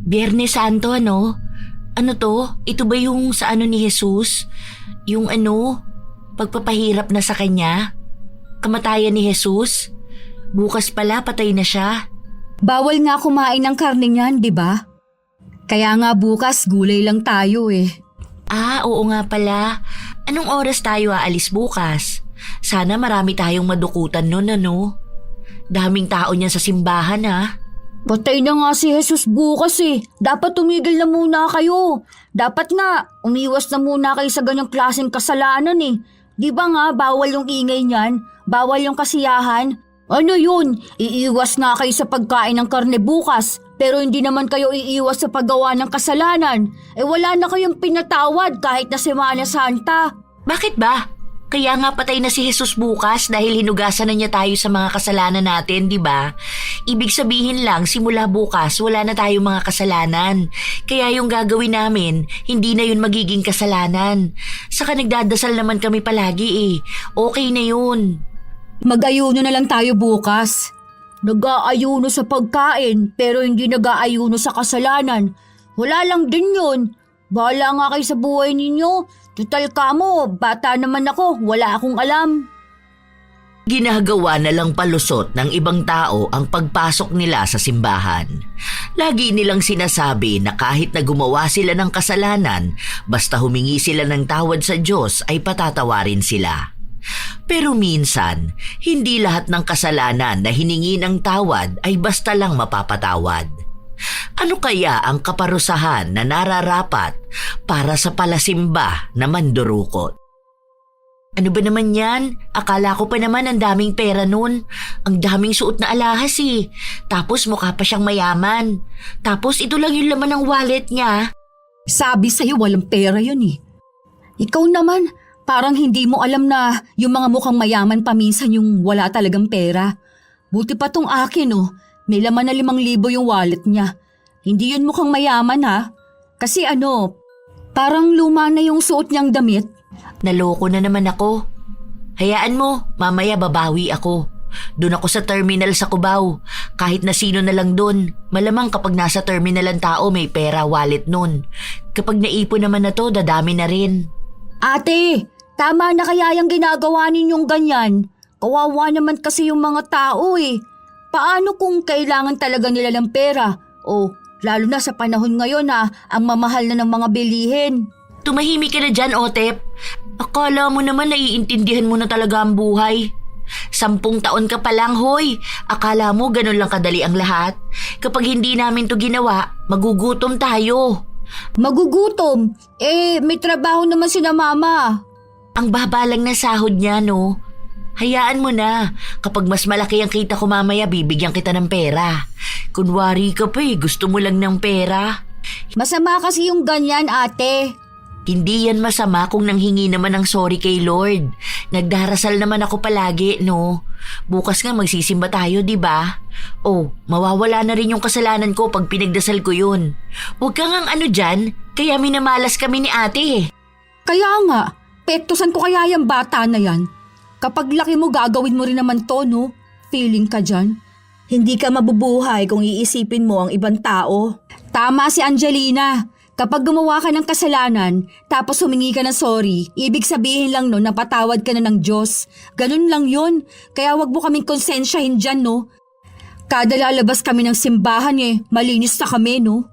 Biyernes Santo, ano? Ano to? Ito ba yung sa ano ni Jesus? Yung pagpapahirap na sa kanya? Kamatayan ni Jesus? Bukas pala patay na siya. Bawal nga kumain ng karne niyan, di ba? Kaya nga bukas gulay lang tayo eh. Oo nga pala. Anong oras tayo aalis bukas? Sana marami tayong madukutan nun, ano? Daming tao niyan sa simbahan, ha? Patay na nga si Jesus bukas eh. Dapat tumigil na muna kayo. Dapat nga, umiwas na muna kayo sa ganyang klaseng kasalanan eh. Di ba nga, bawal yung ingay niyan? Bawal yung kasiyahan? Ano yun? Iiwas nga kayo sa pagkain ng karne bukas. Pero hindi naman kayo iiwas sa paggawa ng kasalanan. Wala na kayong pinatawad kahit na Semana Santa. Bakit ba? Kaya nga patay na si Jesus bukas dahil hinugasan na niya tayo sa mga kasalanan natin, di ba? Ibig sabihin lang, simula bukas, wala na tayong mga kasalanan. Kaya yung gagawin namin, hindi na yun magiging kasalanan. Saka nagdadasal naman kami palagi eh. Okay na yun. Mag-ayuno na lang tayo bukas. Nag-aayuno sa pagkain pero hindi nag-aayuno sa kasalanan. Wala lang din yun. Bahala nga kayo sa buhay ninyo. Tutal ka mo, bata naman ako, wala akong alam. Ginagawa na lang palusot ng ibang tao ang pagpasok nila sa simbahan. Lagi nilang sinasabi na kahit na gumawa sila ng kasalanan, basta humingi sila ng tawad sa Diyos ay patatawarin sila. Pero minsan, hindi lahat ng kasalanan na hiningi ng tawad ay basta lang mapapatawad. Ano kaya ang kaparusahan na nararapat para sa palasimba na mandurukot? Ano ba naman yan? Akala ko pa naman ang daming pera nun. Ang daming suot na alahas eh. Tapos mukha pa siyang mayaman. Tapos ito lang yung laman ng wallet niya. Sabi sa'yo walang pera yun eh. Ikaw naman, parang hindi mo alam na yung mga mukhang mayaman paminsan yung wala talagang pera. Buti pa tong akin oh. May laman na 5,000 yung wallet niya. Hindi yun mukhang mayaman ha. Kasi parang luma na yung suot niyang damit. Naloko na naman ako. Hayaan mo, mamaya babawi ako. Doon ako sa terminal sa Cubao. Kahit na sino na lang doon. Malamang kapag nasa terminal ang tao may pera wallet nun. Kapag naipon naman na to, dadami na rin. Ate, tama na kaya yung ginagawa ninyong ganyan? Kawawa naman kasi yung mga tao eh. Paano kung kailangan talaga nila ng pera? Lalo na sa panahon ngayon na ang mamahal na ng mga bilihin. Tumahimik ka na dyan, Otep. Akala mo naman naiintindihan mo na talaga ang buhay. 10 taon ka pa lang, hoy. Akala mo ganun lang kadali ang lahat. Kapag hindi namin to ginawa, magugutom tayo. Magugutom? May trabaho naman sina mama. Ang baba lang na sahod niya, no? Hayaan mo na. Kapag mas malaki ang kita ko mamaya, bibigyan kita ng pera. Kunwari ka pa gusto mo lang ng pera. Masama kasi yung ganyan, ate. Hindi yan masama kung nanghingi naman ng sorry kay Lord. Nagdarasal naman ako palagi, no? Bukas nga magsisimba tayo, di ba? Mawawala na rin yung kasalanan ko pag pinagdasal ko yun. Huwag kang dyan, kaya minamalas kami ni ate. Kaya nga, pektusan ko kaya yung bata na yan. Kapag laki mo, gagawin mo rin naman to, no? Feeling ka dyan. Hindi ka mabubuhay kung iisipin mo ang ibang tao. Tama si Angelina. Kapag gumawa ka ng kasalanan, tapos humingi ka ng sorry, ibig sabihin lang no, napatawad ka na ng Diyos. Ganun lang yun. Kaya wag mo kaming konsensyahin dyan, no? Kada lalabas kami ng simbahan malinis na kami, no?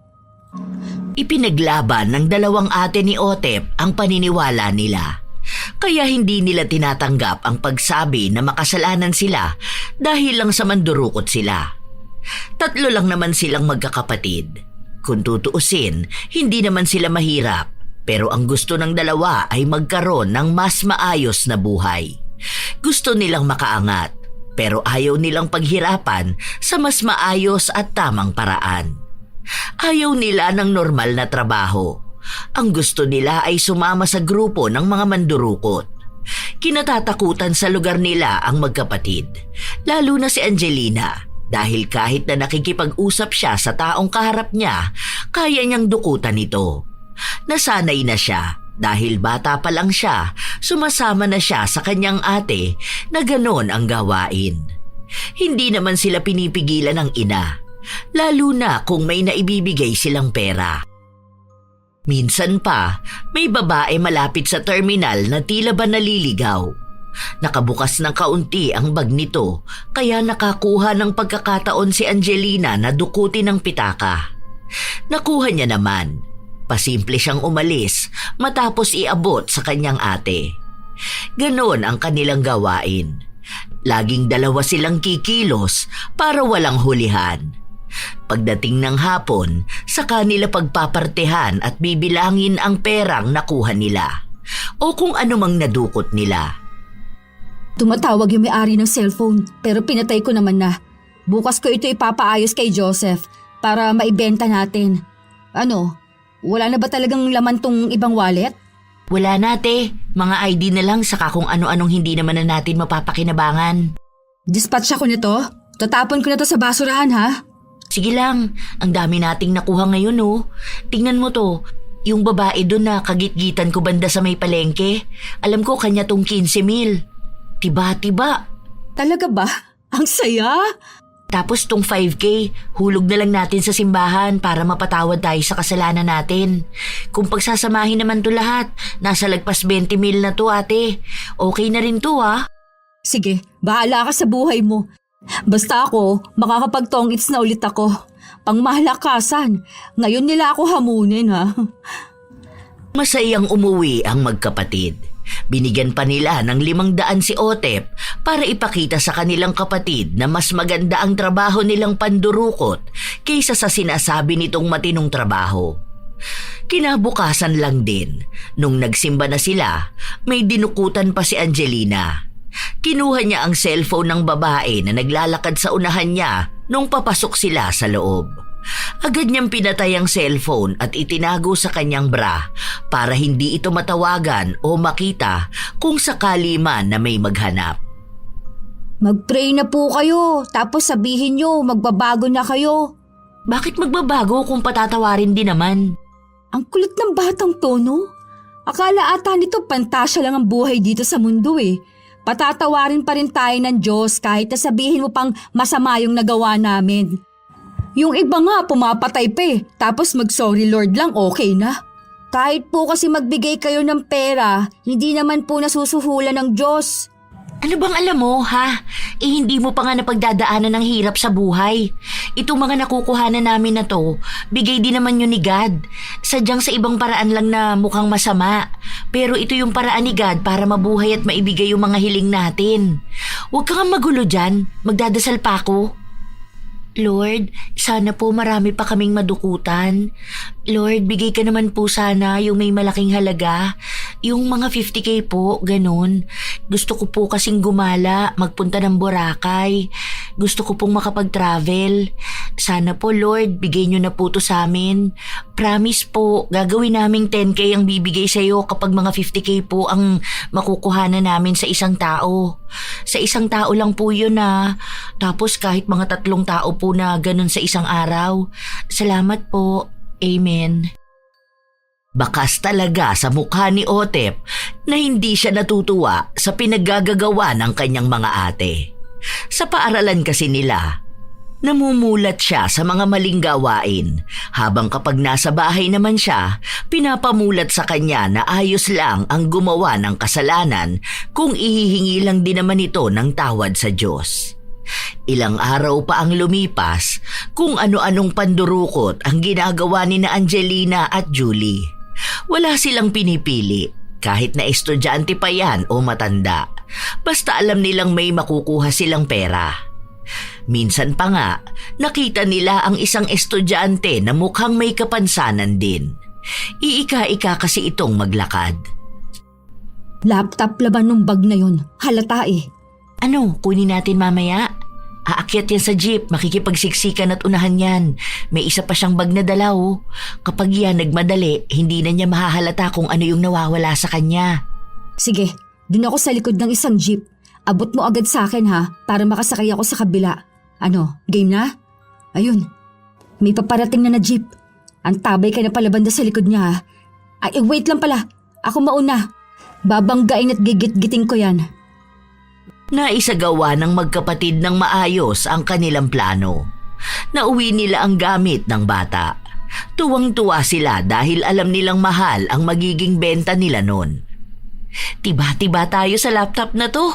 Ipinaglaban ng 2 ate ni Otep ang paniniwala nila. Kaya hindi nila tinatanggap ang pagsabi na makasalanan sila dahil lang sa mandurukot sila. 3 lang naman silang magkakapatid. Kung tutuusin, hindi naman sila mahirap. Pero ang gusto ng 2 ay magkaroon ng mas maayos na buhay. Gusto nilang makaangat, pero ayaw nilang paghirapan sa mas maayos at tamang paraan. Ayaw nila ng normal na trabaho. Ang gusto nila ay sumama sa grupo ng mga mandurukot. Kinatatakutan sa lugar nila ang magkapatid, lalo na si Angelina, dahil kahit na nakikipag-usap siya sa taong kaharap niya, kaya niyang dukutan ito. Nasanay na siya dahil bata pa lang siya, sumasama na siya sa kanyang ate na ganon ang gawain. Hindi naman sila pinipigilan ng ina. lalo na kung may naibibigay silang pera. Minsan pa, may babae malapit sa terminal na tila ba naliligaw. Nakabukas ng kaunti ang bag nito kaya nakakuha ng pagkakataon si Angelina na dukutin ng pitaka. Nakuha niya naman. Pasimple siyang umalis matapos iabot sa kanyang ate. Ganon ang kanilang gawain. Laging dalawa silang kikilos para walang hulihan. Pagdating ng hapon, sa kanila pagpapartehan at bibilangin ang perang nakuha nila o kung anumang nadukot nila. Tumatawag yung may-ari ng cellphone pero pinatay ko naman na. Bukas ko ito ipapaayos kay Joseph para maibenta natin. Ano, wala na ba talagang laman tong ibang wallet? Wala na, te. Mga ID na lang saka kung ano-anong hindi naman na natin mapapakinabangan. Dispatch ako nito. Tatapon ko na to sa basurahan, ha? Sige lang, ang dami nating nakuha ngayon, oh. Tingnan mo to, yung babae doon na kagitgitan ko banda sa may palengke. Alam ko kanya tong 15,000. Tiba-tiba. Talaga ba? Ang saya! Tapos tong 5K, hulog na lang natin sa simbahan para mapatawad tayo sa kasalanan natin. Kung pagsasamahin naman to lahat, nasa lagpas 20,000 na to, ate. Okay na rin to, ha? Sige, bahala ka sa buhay mo. Basta ako, makakapagtongits na ulit ako. Pangmahalakasan, ngayon nila ako hamunin, ha? Masayang umuwi ang magkapatid. Binigyan pa nila ng 500 si Otep para ipakita sa kanilang kapatid na mas maganda ang trabaho nilang pandurukot kaysa sa sinasabi nitong matinong trabaho. Kinabukasan lang din, nung nagsimba na sila, may dinukutan pa si Angelina. Kinuha niya ang cellphone ng babae na naglalakad sa unahan niya nung papasok sila sa loob. Agad niyang pinatay ang cellphone at itinago sa kanyang bra para hindi ito matawagan o makita kung sakali man na may maghanap. Mag-pray na po kayo, tapos sabihin nyo magbabago na kayo. Bakit magbabago kung patatawarin din naman? Ang kulit ng batang to, no? Akala ata nito pantasya lang ang buhay dito sa mundo eh. Patatawarin pa rin tayo ng Diyos kahit na sabihin mo pang masama yung nagawa namin. Yung iba nga pumapatay pa eh, tapos mag-sorry Lord lang okay na. Kahit po kasi magbigay kayo ng pera, hindi naman po nasusuhulan ng Diyos. Ano bang alam mo, ha? Hindi mo pa nga napagdadaanan ng hirap sa buhay. Itong mga nakukuhanan namin na to, bigay din naman yun ni God. Sadyang sa ibang paraan lang na mukhang masama. Pero ito yung paraan ni God para mabuhay at maibigay yung mga hiling natin. Huwag kang magulo dyan, magdadasal pa ako. Lord, sana po marami pa kaming madukutan. Lord, bigay ka naman po sana yung may malaking halaga. Yung mga 50K po, ganun. Gusto ko po kasing gumala, magpunta ng Boracay. Gusto ko pong makapag-travel. Sana po, Lord, bigay nyo na po to sa amin. Promise po, gagawin naming 10K ang bibigay sa'yo kapag mga 50K po ang makukuhanan namin sa isang tao. Sa isang tao lang po yun ah. Tapos kahit mga 3 tao po na ganun sa isang araw. Salamat po. Amen. Bakas talaga sa mukha ni Otep na hindi siya natutuwa sa pinaggagawa ng kanyang mga ate. Sa paaralan kasi nila, namumulat siya sa mga maling gawain habang kapag nasa bahay naman siya, pinapamulat sa kanya na ayos lang ang gumawa ng kasalanan kung ihihingi lang din naman ito ng tawad sa Diyos. Ilang araw pa ang lumipas kung ano-anong pandurukot ang ginagawa ni na Angelina at Julie. Wala silang pinipili kahit na estudyante pa yan o matanda. Basta alam nilang may makukuha silang pera. Minsan pa nga, nakita nila ang isang estudyante na mukhang may kapansanan din. Iika-ika kasi itong maglakad. Laptop laban nung bag na yun, halata eh. Ano, kunin natin mamaya? Aakyat yan sa jeep, makikipagsiksikan at unahan yan. May isa pa siyang bag na dala oh. Kapag yan nagmadali, hindi na niya mahahalata kung ano yung nawawala sa kanya. Sige, dun ako sa likod ng isang jeep. Abot mo agad sa akin ha, para makasakay ako sa kabila. Ano, game na? Ayun, may paparating na jeep. Ang tabay ka na pala banda sa likod niya ha. Ay, wait lang pala, ako mauna. Babanggain at gigit-giting ko yan. Naisagawa ng magkapatid ng maayos ang kanilang plano. Nauwi nila ang gamit ng bata. Tuwang-tuwa sila dahil alam nilang mahal ang magiging benta nila nun. Tiba-tiba tayo sa laptop na to.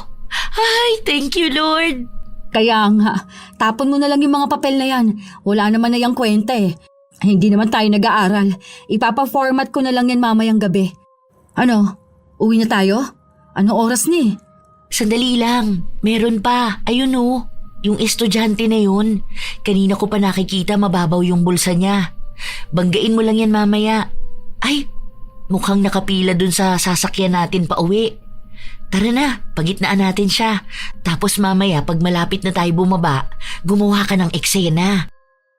Ay, thank you Lord! Kaya nga, tapon mo na lang yung mga papel na yan. Wala naman na yung kwenta eh. Hindi naman tayo nag-aaral. Ipapa-format ko na lang yan mamayang gabi. Ano? Uwi na tayo? Anong oras ni? Sandali lang, meron pa. Ayun oh, yung estudyante na yun. Kanina ko pa nakikita mababaw yung bulsa niya. Banggain mo lang yan mamaya. Ay, mukhang nakapila dun sa sasakyan natin pa uwi. Tara na, pagitnaan natin siya. Tapos mamaya pag malapit na tayo bumaba, gumawa ka ng eksena.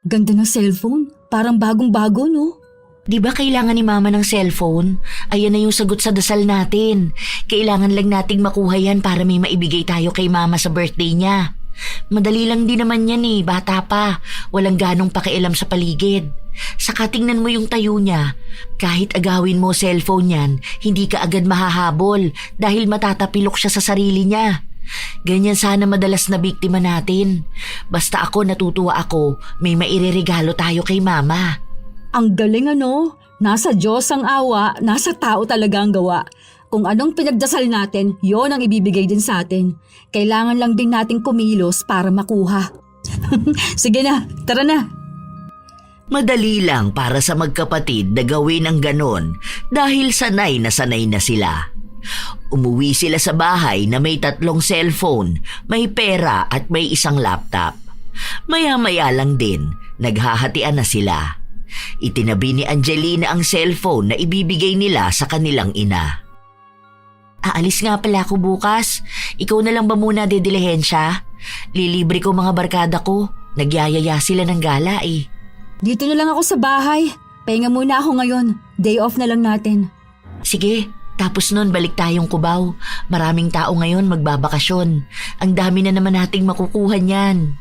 Ganda ng cellphone. Parang bagong-bago, no? Di ba kailangan ni Mama ng cellphone? Ayan na yung sagot sa dasal natin. Kailangan lang nating makuha yan para may maibigay tayo kay Mama sa birthday niya. Madali lang din naman yan eh, bata pa. Walang ganong pakialam sa paligid. Saka tingnan mo yung tayo niya. Kahit agawin mo cellphone yan, hindi ka agad mahahabol dahil matatapilok siya sa sarili niya. Ganyan sana madalas na biktima natin. Basta ako natutuwa ako, may maireregalo tayo kay Mama. Ang galing ano? Nasa Diyos ang awa, nasa tao talaga ang gawa. Kung anong pinagdasal natin, yon ang ibibigay din sa atin. Kailangan lang din nating kumilos para makuha. Sige na, tara na. Madali lang para sa magkapatid na gawin ang ganon dahil sanay na sila. Umuwi sila sa bahay na may 3 cellphone, may pera at may 1 laptop. Maya-maya lang din, naghahatian na sila. Itinabi ni Angelina ang cellphone na ibibigay nila sa kanilang ina. Aalis nga pala ako bukas. Ikaw na lang ba muna dedilihensya? Lilibre ko mga barkada ko. Nagyayaya sila ng gala eh. Dito na lang ako sa bahay. Pahinga muna ako ngayon. Day off na lang natin. Sige, tapos nun balik tayong Cubao. Maraming tao ngayon magbabakasyon. Ang dami na naman nating makukuha niyan.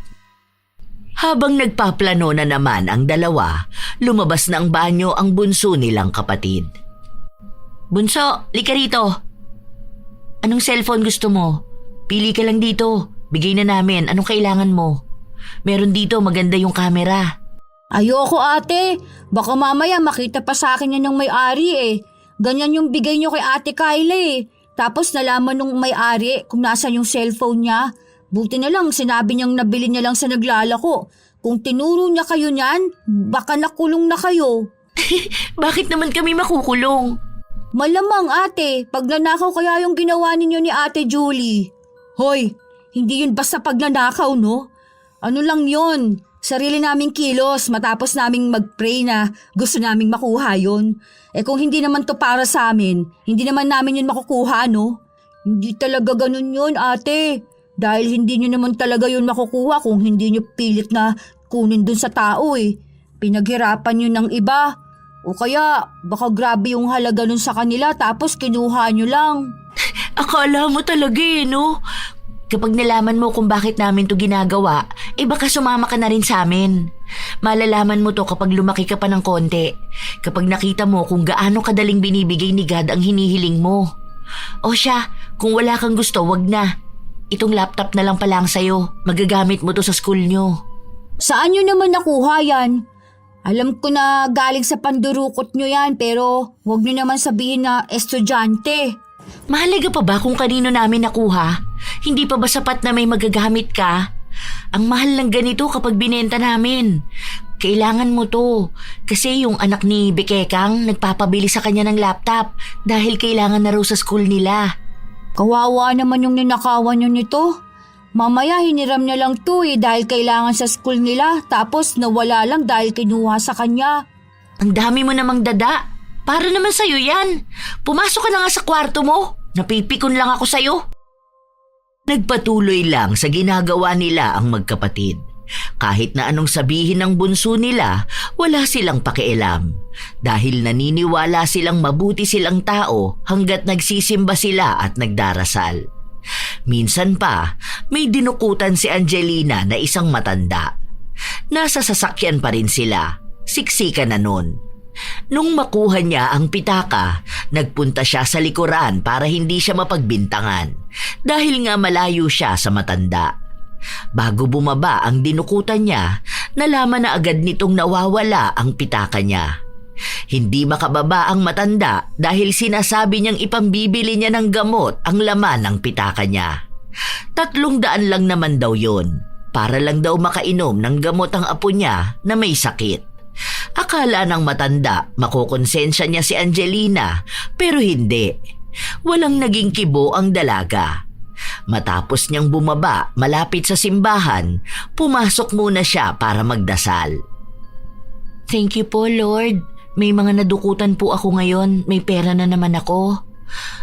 Habang nagpaplano na naman ang dalawa, lumabas na ang banyo ang bunso nilang kapatid. Bunso, lika rito. Anong cellphone gusto mo? Pili ka lang dito. Bigay na namin. Anong kailangan mo? Meron dito maganda yung camera. Ayoko ate. Baka mamaya makita pa sa akin yan ng may-ari eh. Ganyan yung bigay niyo kay ate Kyla eh. Tapos nalaman nung may-ari kung nasan yung cellphone niya. Buti na lang sinabi niyang nabili niya lang sa naglalako. Kung tinuro niya kayo niyan, baka nakulong na kayo. Bakit naman kami makukulong? Malamang ate, pagnanakaw kaya yung ginawa ninyo ni ate Julie. Hoy, hindi yun basta pagnanakaw no? Ano lang yun? Sarili naming kilos matapos naming mag-pray na gusto naming makuha yun. Eh kung hindi naman to para sa amin, hindi naman namin yun makukuha no? Hindi talaga ganun yun ate. Dahil hindi nyo naman talaga yun makukuha kung hindi nyo pilit na kunin dun sa tao eh. Pinaghirapan nyo ng iba. O kaya baka grabe yung halaga nun sa kanila tapos kinuha nyo lang. Akala mo talaga eh, no? Kapag nalaman mo kung bakit namin to ginagawa, baka sumama ka na rin sa amin. Malalaman mo to kapag lumaki ka pa ng konti. Kapag nakita mo kung gaano kadaling binibigay ni God ang hinihiling mo. O siya, kung wala kang gusto, wag na. Itong laptop na lang pala ang sayo. Magagamit mo to sa school nyo. Saan nyo naman nakuha yan? Alam ko na galing sa pandurukot nyo yan pero wag nyo naman sabihin na estudyante. Mahalaga pa ba kung kanino namin nakuha? Hindi pa ba sapat na may magagamit ka? Ang mahal ng ganito kapag binenta namin. Kailangan mo to. Kasi yung anak ni Bekekang nagpapabili sa kanya ng laptop dahil kailangan na raw sa school nila. Kawawa naman yung ninakawan nyo nito. Mamaya hiniram niya lang to dahil kailangan sa school nila tapos nawala lang dahil kinuha sa kanya. Ang dami mo namang dada. Para naman sa'yo yan. Pumasok ka na nga sa kwarto mo. Napipikon lang ako sa'yo. Nagpatuloy lang sa ginagawa nila ang magkapatid. Kahit na anong sabihin ng bunso nila, wala silang pakialam. Dahil naniniwala silang mabuti silang tao hanggat nagsisimba sila at nagdarasal. Minsan pa, may dinukutan si Angelina na isang matanda. Nasa sasakyan pa rin sila. Siksika na nun. Nung makuha niya ang pitaka, nagpunta siya sa likuran para hindi siya mapagbintangan dahil nga malayo siya sa matanda. Bago bumaba ang dinukutan niya, Nalaman na agad nitong nawawala ang pitaka niya. Hindi makababa ang matanda dahil sinasabi niyang ipambibili niya ng gamot ang laman ng pitaka niya. 300 lang naman daw yun, para lang daw makainom ng gamot ang apo niya na may sakit. Akala ng matanda makokonsensya niya si Angelina, pero hindi. Walang naging kibo ang dalaga. Matapos niyang bumaba malapit sa simbahan, pumasok muna siya para magdasal. Thank you po, Lord. May mga nadukutan po ako ngayon. May pera na naman ako.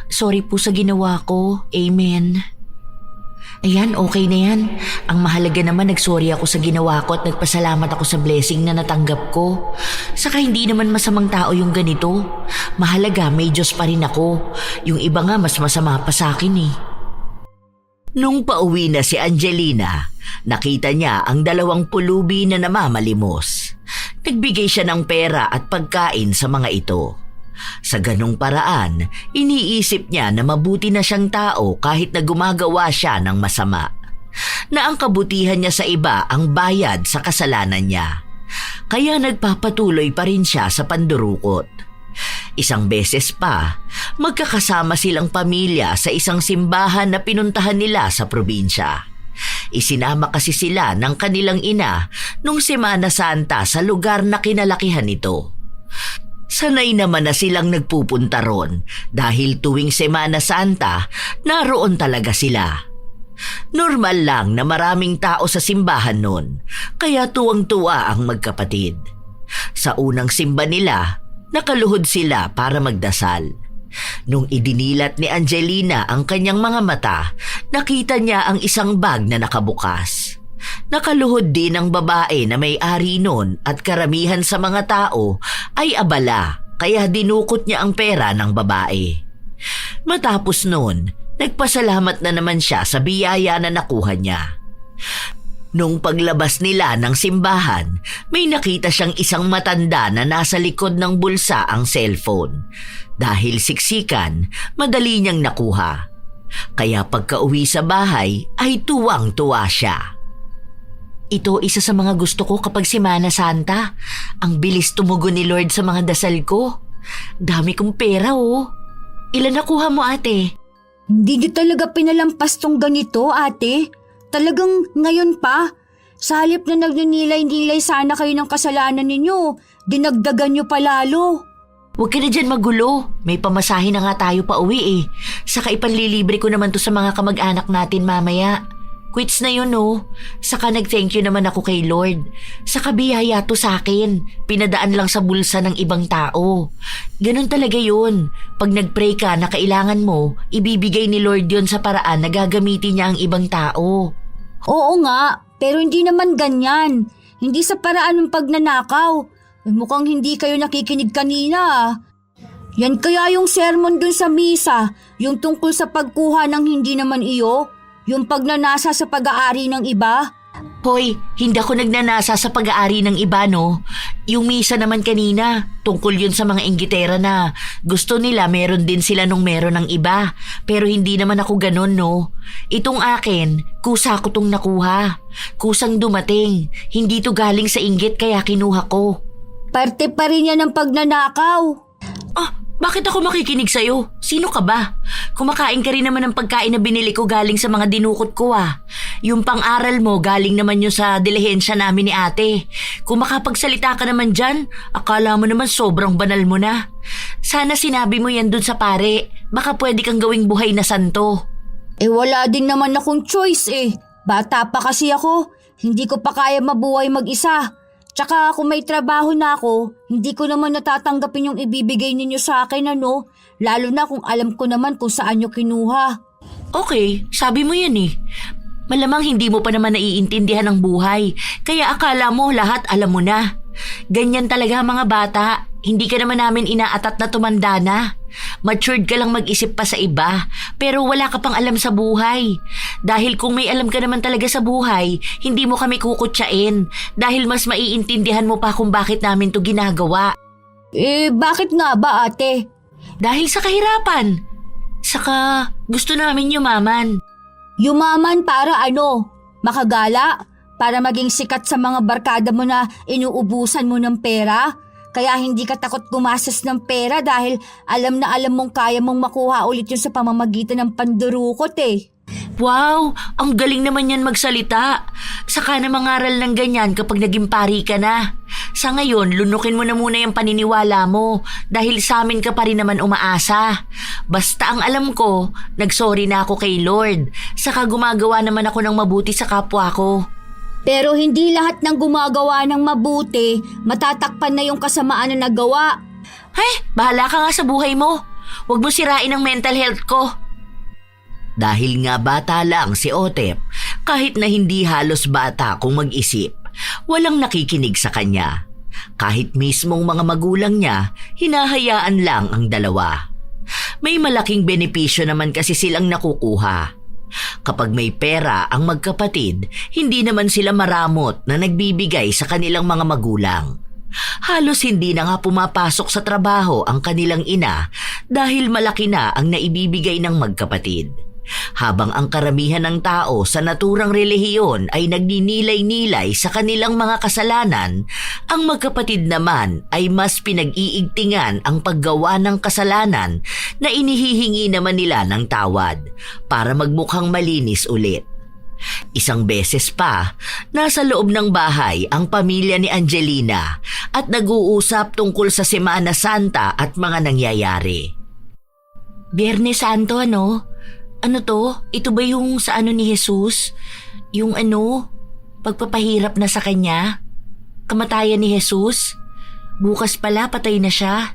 Sorry po sa ginawa ko. Amen. Ayan, okay na yan. Ang mahalaga naman, nagsorry ako sa ginawa ko at nagpasalamat ako sa blessing na natanggap ko. Saka hindi naman masamang tao yung ganito. Mahalaga, may Diyos pa rin ako. Yung iba nga, mas masama pa sa akin eh. Nung pauwi na si Angelina, nakita niya ang 2 pulubi na namamalimos. Nagbigay siya ng pera at pagkain sa mga ito. Sa ganong paraan, iniisip niya na mabuti na siyang tao kahit na gumagawa siya ng masama. Na ang kabutihan niya sa iba ang bayad sa kasalanan niya. Kaya nagpapatuloy pa rin siya sa pandurukot. Isang beses pa, magkakasama silang pamilya sa isang simbahan na pinuntahan nila sa probinsya. Isinama kasi sila ng kanilang ina nung Semana Santa sa lugar na kinalakihan nito. Sanay naman na silang nagpupunta ron dahil tuwing Semana Santa, naroon talaga sila. Normal lang na maraming tao sa simbahan nun, kaya tuwang-tuwa ang magkapatid. Sa unang simba nila, nakaluhod sila para magdasal. Nung idinilat ni Angelina ang kanyang mga mata, nakita niya ang isang bag na nakabukas. Nakaluhod din ang babae na may-ari nun at karamihan sa mga tao ay abala, kaya dinukot niya ang pera ng babae. Matapos nun, nagpasalamat na naman siya sa biyaya na nakuha niya. Nung paglabas nila ng simbahan, may nakita siyang isang matanda na nasa likod ng bulsa ang cellphone. Dahil siksikan, madali niyang nakuha. Kaya pagka-uwi sa bahay ay tuwang-tuwa siya. Ito isa sa mga gusto ko kapag Semana Santa. Ang bilis tumugon ni Lord sa mga dasal ko. Dami kong pera oh. Ilan nakuha mo ate? Hindi niyo talaga pinalampas tong ganito, ate. Talagang ngayon pa. Sa halip na nagninilay-nilay sana kayo ng kasalanan ninyo, dinagdagan niyo pa lalo. Huwag ka na dyan magulo. May pamasahe na nga tayo pa uwi eh. Saka ipanlilibre ko naman to sa mga kamag-anak natin mamaya. Quits na yun oh. Saka nag-thank you naman ako kay Lord. Saka biyaya to sa akin. Pinadaan lang sa bulsa ng ibang tao. Ganun talaga yun. Pag nag-pray ka na kailangan mo, ibibigay ni Lord yun sa paraan na gagamitin niya ang ibang tao. Oo nga, pero hindi naman ganyan. Hindi sa paraan ng pagnanakaw. Mukhang hindi kayo nakikinig kanina. Yan kaya yung sermon dun sa misa, yung tungkol sa pagkuha ng hindi naman iyo? Yung pagnanasa sa pag-aari ng iba? Hoy, hindi ako nagnanasa sa pag-aari ng iba, no? Yung misa naman kanina, tungkol yun sa mga inggitera na gusto nila meron din sila nung meron ng iba. Pero hindi naman ako ganon, no? Itong akin, kusa ko tong nakuha. Kusang dumating. Hindi to galing sa inggit kaya kinuha ko. Parte pa rin yan ng pagnanakaw. Ah, bakit ako makikinig sa'yo? Sino ka ba? Kumakain ka rin naman ng pagkain na binili ko galing sa mga dinukot ko ah. Yung pang-aral mo galing naman yun sa dilihensya namin ni ate. Kung makapagsalita ka naman dyan, akala mo naman sobrang banal mo na. Sana sinabi mo yan dun sa pare. Baka pwede kang gawing buhay na santo. Wala din naman akong choice eh. Bata pa kasi ako. Hindi ko pa kaya mabuhay mag-isa. Tsaka kung may trabaho na ako, hindi ko naman natatanggapin yung ibibigay ninyo sa akin ano, lalo na kung alam ko naman kung saan nyo kinuha. Okay, sabi mo yan eh. Malamang hindi mo pa naman naiintindihan ang buhay, kaya akala mo lahat alam mo na. Ganyan talaga mga bata, hindi ka naman namin inaatat na tumanda na. Matured ka lang mag-isip pa sa iba, pero wala ka pang alam sa buhay. Dahil kung may alam ka naman talaga sa buhay, hindi mo kami kukutsain. Dahil mas maiintindihan mo pa kung bakit namin to ginagawa. Bakit nga ba ate? Dahil sa kahirapan. Saka gusto namin yumaman. Yumaman para ano? Makagala? Para maging sikat sa mga barkada mo na inuubusan mo ng pera? Kaya hindi ka takot gumastos ng pera dahil alam na alam mong kaya mong makuha ulit yun sa pamamagitan ng pandurukot eh. Wow, ang galing naman yan magsalita. Saka na mangaral ng ganyan kapag naging pari ka na. Sa ngayon, lunukin mo na muna yung paniniwala mo dahil sa amin ka pa rin naman umaasa. Basta ang alam ko, nagsorry na ako kay Lord. Saka gumagawa naman ako ng mabuti sa kapwa ko. Pero hindi lahat ng gumagawa ng mabuti, matatakpan na yung kasamaan na nagawa. Ay, bahala ka nga sa buhay mo. Huwag mo sirain ang mental health ko. Dahil nga bata lang si Otep, kahit na hindi halos bata kung mag-isip, walang nakikinig sa kanya. Kahit mismong mga magulang niya, hinahayaan lang ang dalawa. May malaking benepisyo naman kasi silang nakukuha. Kapag may pera ang magkapatid, hindi naman sila maramot na nagbibigay sa kanilang mga magulang. Halos hindi na nga pumapasok sa trabaho ang kanilang ina dahil malaki na ang naibibigay ng magkapatid. Habang ang karamihan ng tao sa naturang relihiyon ay nagninilay-nilay sa kanilang mga kasalanan, ang magkapatid naman ay mas pinag-iigtingan ang paggawa ng kasalanan na inihihingi naman nila ng tawad para magmukhang malinis ulit. Isang beses pa, nasa loob ng bahay ang pamilya ni Angelina at nag-uusap tungkol sa Semana Santa at mga nangyayari. Biyernes Santo ano? Ano to? Ito ba yung sa ano ni Jesus? Yung ano? Pagpapahirap na sa kanya? Kamatayan ni Jesus? Bukas pala patay na siya.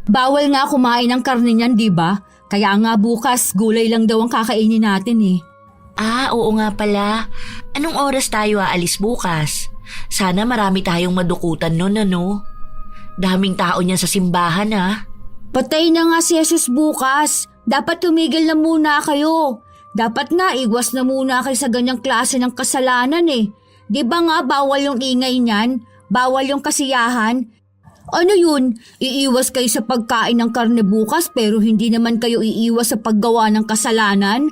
Bawal nga kumain ng karne niyan, di ba? Kaya nga bukas, gulay lang daw ang kakainin natin eh. Ah, oo nga pala. Anong oras tayo aalis bukas? Sana marami tayong madukutan nun ano? Daming tao niyan sa simbahan ah. Patay na nga si Jesus bukas. Dapat tumigil na muna kayo. Dapat nga iwas na muna kayo sa ganyang klase ng kasalanan eh. Di ba nga bawal yung ingay niyan? Bawal yung kasiyahan? Ano yun? Iiwas kayo sa pagkain ng karne bukas pero hindi naman kayo iiwas sa paggawa ng kasalanan?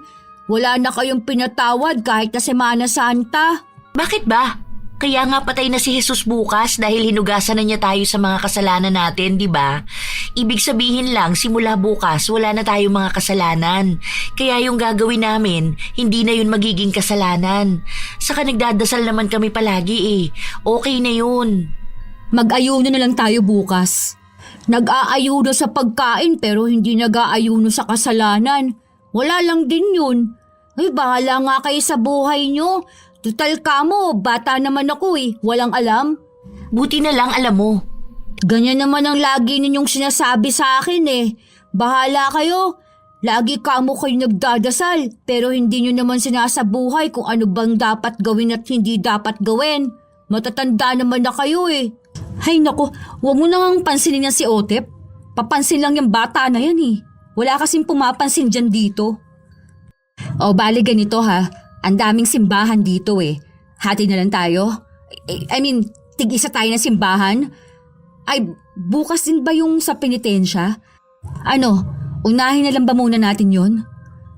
Wala na kayong pinatawad kahit na Semana Santa. Bakit ba? Kaya nga patay na si Jesus bukas dahil hinugasan na niya tayo sa mga kasalanan natin, di ba? Ibig sabihin lang, simula bukas, wala na tayong mga kasalanan. Kaya yung gagawin namin, hindi na yun magiging kasalanan. Saka nagdadasal naman kami palagi eh. Okay na yun. Mag-ayuno na lang tayo bukas. Nag-aayuno sa pagkain pero hindi nag-aayuno sa kasalanan. Wala lang din yun. Ay, bahala nga kayo sa buhay nyo. Tutal ka mo, bata naman ako eh. Walang alam. Buti na lang alam mo. Ganyan naman ang lagi ninyong sinasabi sa akin eh. Bahala kayo. Lagi kamo kayo nagdadasal pero hindi nyo naman sinasabuhay kung ano bang dapat gawin at hindi dapat gawin. Matatanda naman na kayo eh. Hay nako, huwag mo nang pansinin yan si Otep. Papansin lang yung bata na yan eh. Wala kasing pumapansin dyan dito. O bali ganito ha, ang daming simbahan dito eh. Hati na lang tayo. I mean, tig-isa tayo na simbahan. Ay, bukas din ba yung sa penitensya? Ano, unahin na lang ba muna natin yon?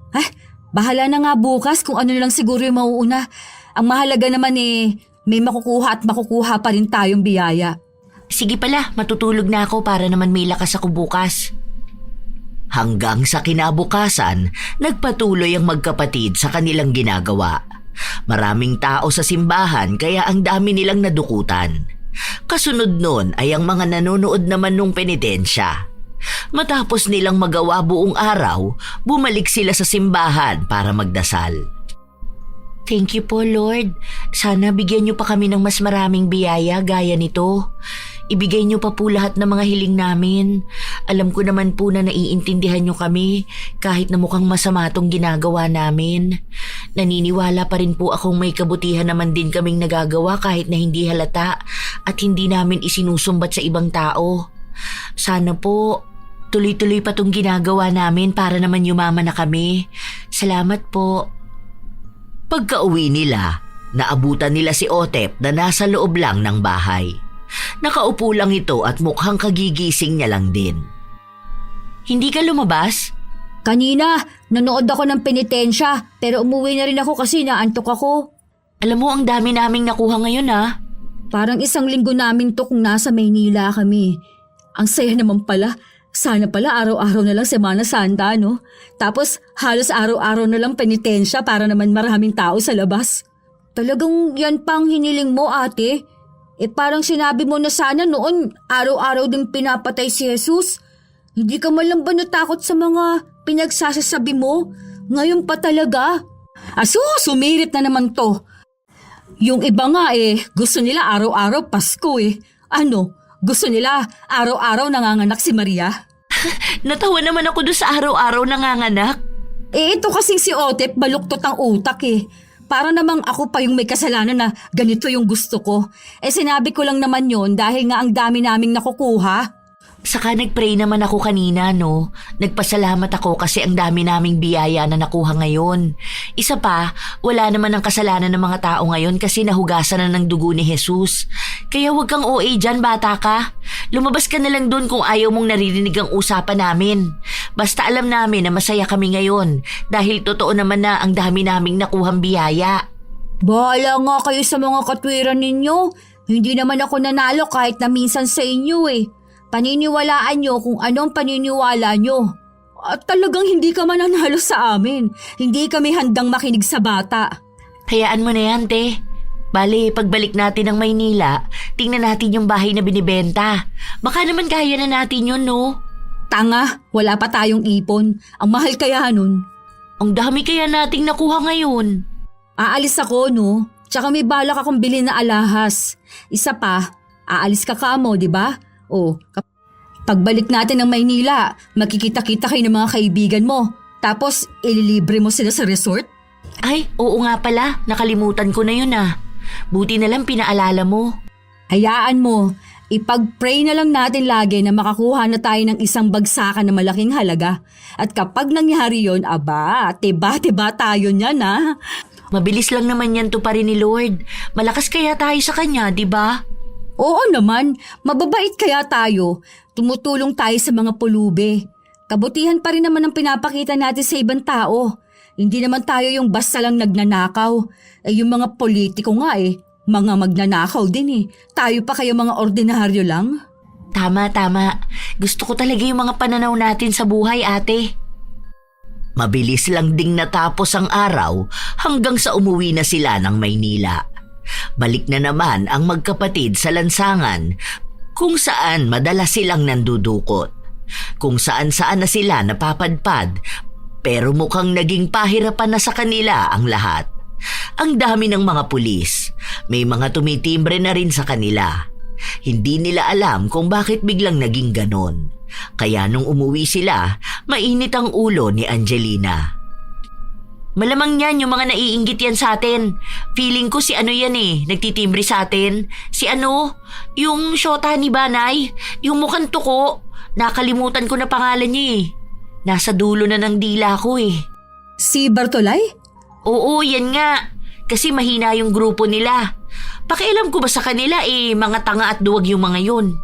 Ay, bahala na nga bukas kung ano na lang siguro yung mauuna. Ang mahalaga naman eh, may makukuha at makukuha pa rin tayong biyaya. Sige pala, matutulog na ako para naman may lakas ako bukas. Hanggang sa kinabukasan, nagpatuloy ang magkapatid sa kanilang ginagawa. Maraming tao sa simbahan kaya ang dami nilang nadukutan. Kasunod nun ay ang mga nanonood naman nung penitensya. Matapos nilang magawa buong araw, bumalik sila sa simbahan para magdasal. Thank you po, Lord. Sana bigyan niyo pa kami ng mas maraming biyaya gaya nito. Ibigay niyo pa po lahat ng mga hiling namin. Alam ko naman po na naiintindihan niyo kami kahit na mukhang masama itong ginagawa namin. Naniniwala pa rin po akong may kabutihan naman din kaming nagagawa kahit na hindi halata at hindi namin isinusumbat sa ibang tao. Sana po tuloy-tuloy pa itong ginagawa namin para naman yumaman na kami. Salamat po. Pagka-uwi nila, naabutan nila si Otep na nasa loob lang ng bahay. Nakaupo lang ito at mukhang kagigising niya lang din. Hindi ka lumabas? Kanina, nanood ako ng penitensya pero umuwi na rin ako kasi naantok ako. Alam mo, ang dami naming nakuha ngayon ha. Parang 1 linggo namin to kung nasa Maynila kami. Ang saya naman pala. Sana pala araw-araw na lang Semana Santa, no? Tapos halos araw-araw na lang penitensya para naman maraming tao sa labas. Talagang yan pang hiniling mo, ate? Parang sinabi mo na sana noon araw-araw din pinapatay si Jesus. Hindi ka man lang ba natakot sa mga pinagsasasabi mo? Ngayon pa talaga? Sumirit na naman to. Yung iba nga gusto nila araw-araw Pasko Ano, gusto nila araw-araw nanganganak si Maria? Natawa naman ako doon sa araw-araw nanganganak. Ito kasing si Otep baluktot ang utak Para namang ako pa yung may kasalanan na ganito yung gusto ko. Sinabi ko lang naman yon dahil nga ang dami naming nakukuha. Saka nagpray naman ako kanina, no? Nagpasalamat ako kasi ang dami naming biyaya na nakuha ngayon. Isa pa, wala naman ang kasalanan ng mga tao ngayon kasi nahugasan na ng dugo ni Jesus. Kaya huwag kang OA dyan, bata ka. Lumabas ka na lang dun kung ayaw mong naririnig ang usapan namin. Basta alam namin na masaya kami ngayon dahil totoo naman na ang dami naming nakuhang biyaya. Bahala nga kayo sa mga katwiran ninyo. Hindi naman ako nanalo kahit na minsan sa inyo Paniniwalaan nyo kung anong paniniwala nyo. At talagang hindi ka mananalo sa amin. Hindi kami handang makinig sa bata. Hayaan mo na yan, te. Bale, pagbalik natin ng Maynila, tingnan natin yung bahay na binibenta. Baka naman kaya na natin yun, no? Tanga, wala pa tayong ipon. Ang mahal kaya nun. Ang dami kaya nating nakuha ngayon. Aalis ako, no? Tsaka may balak akong bilhin na alahas. Isa pa, aalis ka kamo, di ba? Pagbalik natin ng Maynila, makikita-kita kayo ng mga kaibigan mo. Tapos, ililibre mo sila sa resort? Ay, oo nga pala. Nakalimutan ko na yun Buti na lang pinaalala mo. Hayaan mo. Ipag-pray na lang natin lagi na makakuha na tayo ng isang bagsakan na malaking halaga. At kapag nangyari yon, tiba-tiba tayo niyan Mabilis lang naman yan to pa rin ni Lord. Malakas kaya tayo sa kanya, di ba? Oo naman, mababait kaya tayo. Tumutulong tayo sa mga pulube. Kabutihan pa rin naman ang pinapakita natin sa ibang tao. Hindi naman tayo yung basta lang nagnanakaw. Yung mga politiko nga mga magnanakaw din Tayo pa kayo mga ordinaryo lang. Tama. Gusto ko talaga yung mga pananaw natin sa buhay, ate. Mabilis lang ding natapos ang araw hanggang sa umuwi na sila ng Maynila. Balik na naman ang magkapatid sa lansangan kung saan madalas silang nandudukot. Kung saan-saan na sila napapadpad pero mukhang naging pahirapan na sa kanila ang lahat. Ang dami ng mga pulis, may mga tumitimbre na rin sa kanila. Hindi nila alam kung bakit biglang naging ganon. Kaya nung umuwi sila, mainit ang ulo ni Angelina. Malamang yan yung mga naiinggit yan sa atin. Feeling ko si ano yan nagtitimbre sa atin. Si ano, yung syota ni Banay, yung mukhang tuko. Nakalimutan ko na pangalan niya Nasa dulo na ng dila ko Si Bartolay? Oo, yan nga. Kasi mahina yung grupo nila. Pakialam ko ba sa kanila mga tanga at duwag yung mga yun.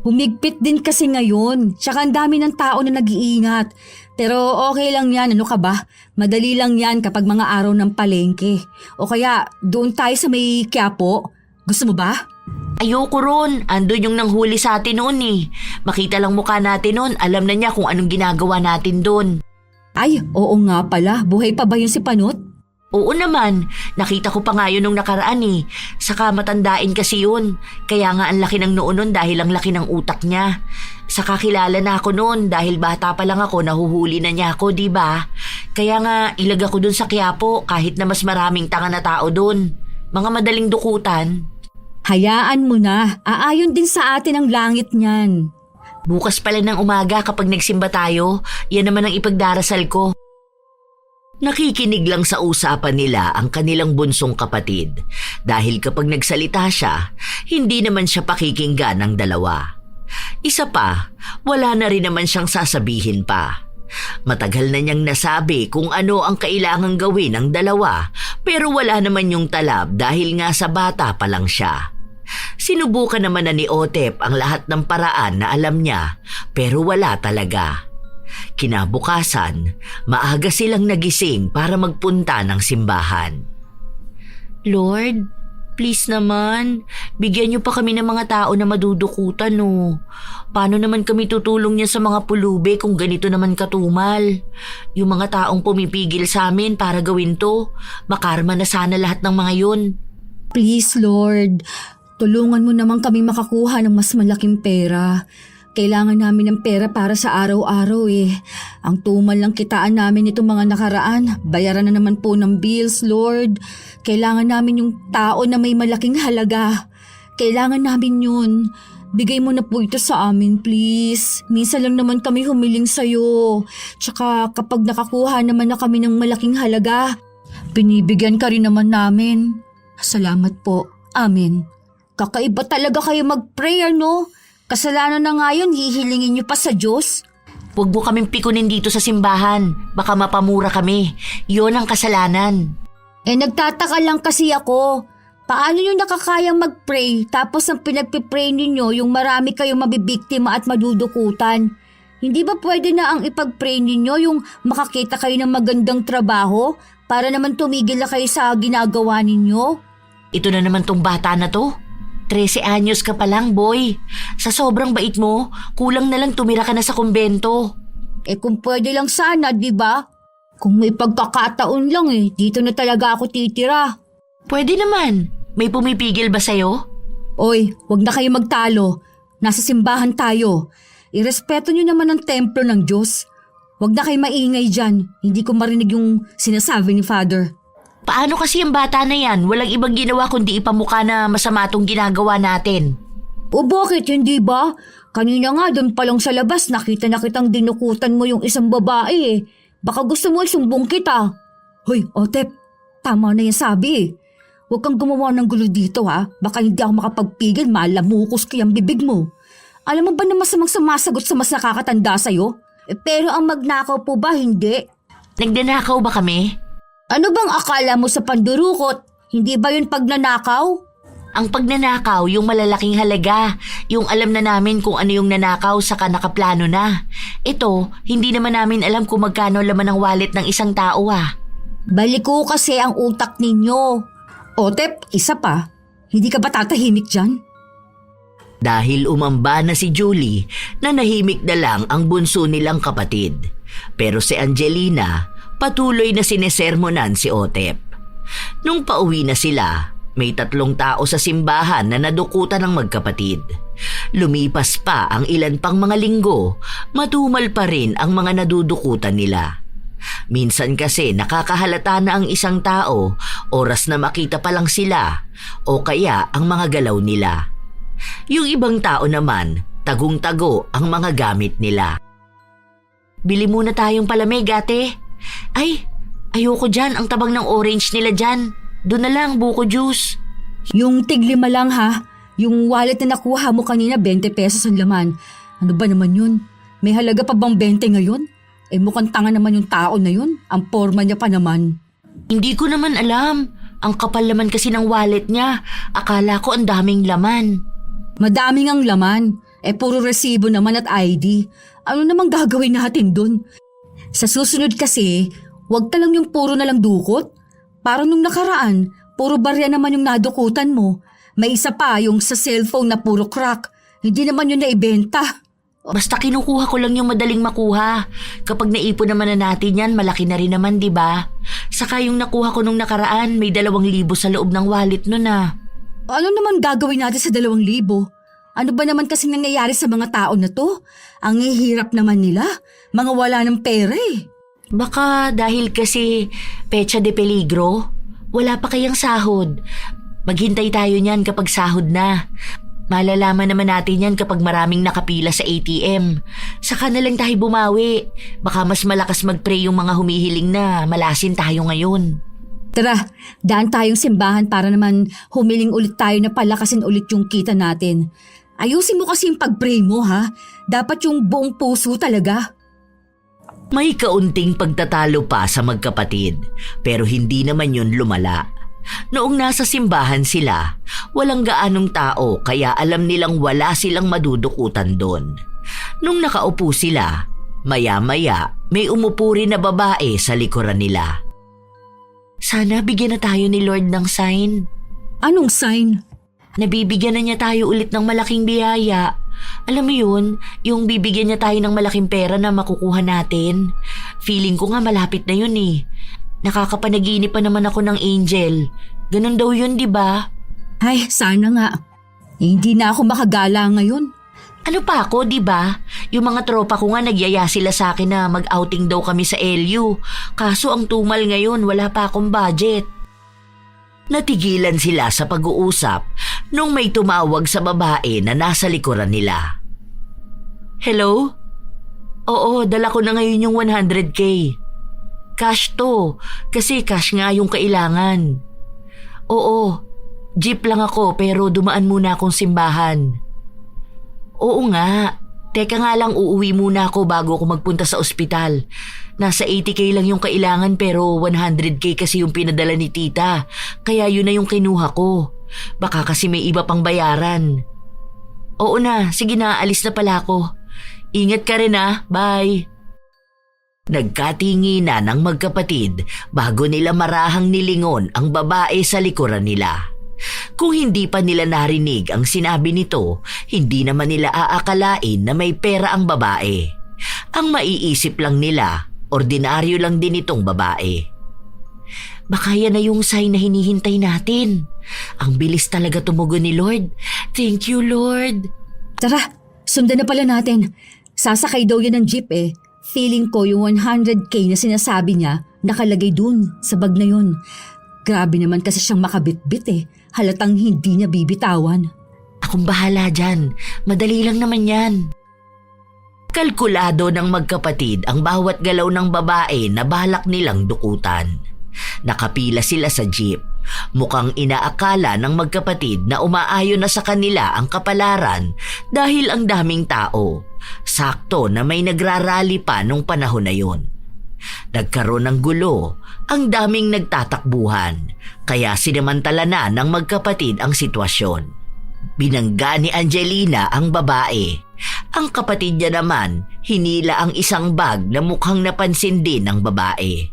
Humigpit din kasi ngayon. Tsaka ang dami ng tao na nag-iingat. Pero okay lang yan, ano ka ba? Madali lang yan kapag mga araw ng palengke. O kaya doon tayo sa may Quiapo. Gusto mo ba? Ayoko ron. Andun yung nanghuli sa atin noon Makita lang mukha natin noon, alam na niya kung anong ginagawa natin doon. Ay, oo nga pala. Buhay pa ba yun si Panot? Oo naman, nakita ko pa nga yun nung nakaraan Saka matandain kasi yun. Kaya nga ang laki ng noo nun dahil ang laki ng utak niya. Saka kilala na ako noon dahil bata pa lang ako, nahuhuli na niya ako, di ba? Kaya nga ilag ako dun sa Quiapo kahit na mas maraming tanga na tao dun. Mga madaling dukutan. Hayaan mo na, aayon din sa atin ang langit niyan. Bukas pala ng umaga kapag nagsimba tayo, yan naman ang ipagdarasal ko. Nakikinig lang sa usapan nila ang kanilang bunsong kapatid dahil kapag nagsalita siya, hindi naman siya pakikinggan ng dalawa. Isa pa, wala na rin naman siyang sasabihin pa. Matagal na niyang nasabi kung ano ang kailangang gawin ng dalawa pero wala naman yung talab dahil nga sa bata pa lang siya. Sinubukan naman na ni Otep ang lahat ng paraan na alam niya pero wala talaga. Kinabukasan, maaga silang nagising para magpunta ng simbahan. Lord, please naman, bigyan niyo pa kami ng mga tao na madudukutan no. Paano naman kami tutulong niya sa mga pulubi kung ganito naman katumal? Yung mga taong pumipigil sa amin para gawin to, makarma na sana lahat ng mga yun. Please, Lord, tulungan mo naman kami makakuha ng mas malaking pera. Kailangan namin ng pera para sa araw-araw eh. Ang tumal lang kitaan namin itong mga nakaraan. Bayaran na naman po ng bills, Lord. Kailangan namin yung tao na may malaking halaga. Kailangan namin yun. Bigay mo na po ito sa amin, please. Minsan lang naman kami humiling sa'yo. Tsaka kapag nakakuha naman na kami ng malaking halaga, binibigyan ka rin naman namin. Salamat po. Amen. Kakaiba talaga kayo mag-pray, no? Kasalanan na nga yun, hihilingin niyo pa sa Diyos. Huwag mo kaming pikunin dito sa simbahan. Baka mapamura kami. Yun ang kasalanan. Nagtataka lang kasi ako. Paano nyo nakakayang mag-pray tapos ang pinagpipray ninyo yung marami kayong mabibiktima at madudukutan? Hindi ba pwede na ang ipag-pray ninyo yung makakita kayo ng magandang trabaho para naman tumigil na kayo sa ginagawa ninyo? Ito na naman tong bata na to. 13 anyos ka pa lang, boy. Sa sobrang bait mo, kulang na lang tumira ka na sa kumbento. Kung pwede lang sana, di ba? Kung may pagkakataon lang dito na talaga ako titira. Pwede naman. May pumipigil ba sa'yo? Oy, wag na kayo magtalo. Nasa simbahan tayo. Irespeto nyo naman ang templo ng Diyos. Wag na kayo maingay dyan. Hindi ko marinig yung sinasabi ni Father. Paano kasi ang bata na yan? Walang ibang ginawa kundi ipamukha na masama tong ginagawa natin. O bakit, hindi ba? Kanina nga doon pa lang sa labas nakita na kitang dinukutan mo yung isang babae eh. Baka gusto mo isumbong kita. Hoy, Otep, tama na yan sabi eh. Huwag kang gumawa ng gulo dito ha. Baka hindi ako makapagpigil, malamukos kayang bibig mo. Alam mo ba na masamang sumasagot sa mas nakakatanda sa'yo? Pero ang magnakaw po ba hindi? Nagdanakaw ba kami? Ano bang akala mo sa pandurukot? Hindi ba yun pagnanakaw? Ang pagnanakaw, yung malalaking halaga. Yung alam na namin kung ano yung nanakaw saka nakaplano na. Ito, hindi naman namin alam kung magkano laman ng wallet ng isang tao ah. Baliko kasi ang utak ninyo. Otep, isa pa. Hindi ka ba tatahimik dyan? Dahil umamba na si Julie, nanahimik na lang ang bunso nilang kapatid. Pero si Angelina, patuloy na sinesermonan si Otep. Nung pauwi na sila, may 3 tao sa simbahan na nadukutan ng magkapatid. Lumipas pa ang ilan pang mga linggo, matumal pa rin ang mga nadudukutan nila. Minsan kasi nakakahalata na ang isang tao, oras na makita pa lang sila, o kaya ang mga galaw nila. Yung ibang tao naman, tagong-tago ang mga gamit nila. Bili muna tayong palamig, ate. Ay, ayoko dyan, ang tabang ng orange nila dyan. Doon na lang, buko juice. Yung tig-5 lang ha. Yung wallet na nakuha mo kanina, 20 pesos ang laman. Ano ba naman yun? May halaga pa bang 20 ngayon? Mukhang tanga naman yung tao na yun. Ang porma niya pa naman. Hindi ko naman alam. Ang kapal naman kasi ng wallet niya. Akala ko ang daming laman. Madaming ang laman. Puro resibo naman at ID. Ano namang gagawin natin dun? Sa susunod kasi, wag ka lang yung puro na lang dukot. Parang nung nakaraan, puro barya naman yung nadukutan mo. May isa pa yung sa cellphone na puro crack. Hindi naman yun naibenta. Basta kinukuha ko lang yung madaling makuha. Kapag naipon naman na natin yan, malaki na rin naman, di ba? Saka yung nakuha ko nung nakaraan, may 2,000 sa loob ng wallet nun ah. Ano naman gagawin natin sa 2,000? Ano ba naman kasing nangyayari sa mga tao na to? Ang hihirap naman nila. Mga wala ng pera eh. Baka dahil kasi pecha de peligro, wala pa kayang sahod. Maghintay tayo niyan kapag sahod na. Malalaman naman natin yan kapag maraming nakapila sa ATM. Saka na lang tayo bumawi. Baka mas malakas mag-pray yung mga humihiling na malasin tayo ngayon. Tara, daan tayong simbahan para naman humiling ulit tayo na palakasin ulit yung kita natin. Ayusin mo kasi yung pag-pray mo ha. Dapat yung buong puso talaga. May kaunting pagtatalo pa sa magkapatid, pero hindi naman yun lumala. Noong nasa simbahan sila, walang gaanong tao kaya alam nilang wala silang madudukutan doon. Nung nakaupo sila, maya-maya may umupo rin na babae sa likuran nila. Sana bigyan na tayo ni Lord ng sign. Anong sign? Nabibigyan na niya tayo ulit ng malaking biyaya. Alam mo yun, yung bibigyan niya tayo ng malaking pera na makukuha natin. Feeling ko nga malapit na yun eh. Nakakapanaginip pa naman ako ng angel. Ganun daw yun, di ba? Ay, sana nga. Hindi na ako makagala ngayon. Ano pa ako, di ba? Yung mga tropa ko nga nagyaya sila sa akin na mag-outing daw kami sa LU. Kaso ang tumal ngayon, wala pa akong budget. Natigilan sila sa pag-uusap nung may tumawag sa babae na nasa likuran nila. Hello? Oo, dala ko na ngayon yung 100K. Cash to, kasi cash nga yung kailangan. Oo, jeep lang ako pero dumaan muna akong simbahan. Oo nga, teka nga lang uuwi muna ako bago ako magpunta sa ospital. Nasa 80K lang yung kailangan pero 100K kasi yung pinadala ni tita. Kaya yun na yung kinuha ko. Baka kasi may iba pang bayaran. Oo na, sige na, alis na pala ako. Ingat ka rin ah, bye. Nagkatingi na ng magkapatid bago nila marahang nilingon ang babae sa likuran nila. Kung hindi pa nila narinig ang sinabi nito, hindi naman nila aakalain na may pera ang babae. Ang maiisip lang nila, ordinaryo lang din itong babae. Baka yan na yung sign na hinihintay natin. Ang bilis talaga tumugon ni Lord. Thank you, Lord. Tara, sundan na pala natin. Sasakay daw yan ng jeep eh. Feeling ko yung 100K na sinasabi niya nakalagay dun sa bag na yun. Grabe naman kasi siyang makabitbit eh. Halatang hindi niya bibitawan. Akong bahala dyan. Madali lang naman yan. Kalkulado ng magkapatid ang bawat galaw ng babae na balak nilang dukutan. Nakapila sila sa jeep. Mukhang inaakala ng magkapatid na umaayon na sa kanila ang kapalaran dahil ang daming tao. Sakto na may nagrarally pa nung panahon na yun. Nagkaroon ng gulo, ang daming nagtatakbuhan, kaya sinamantala na ng magkapatid ang sitwasyon. Binangga ni Angelina ang babae. Ang kapatid niya naman, hinila ang isang bag na mukhang napansin din ng babae.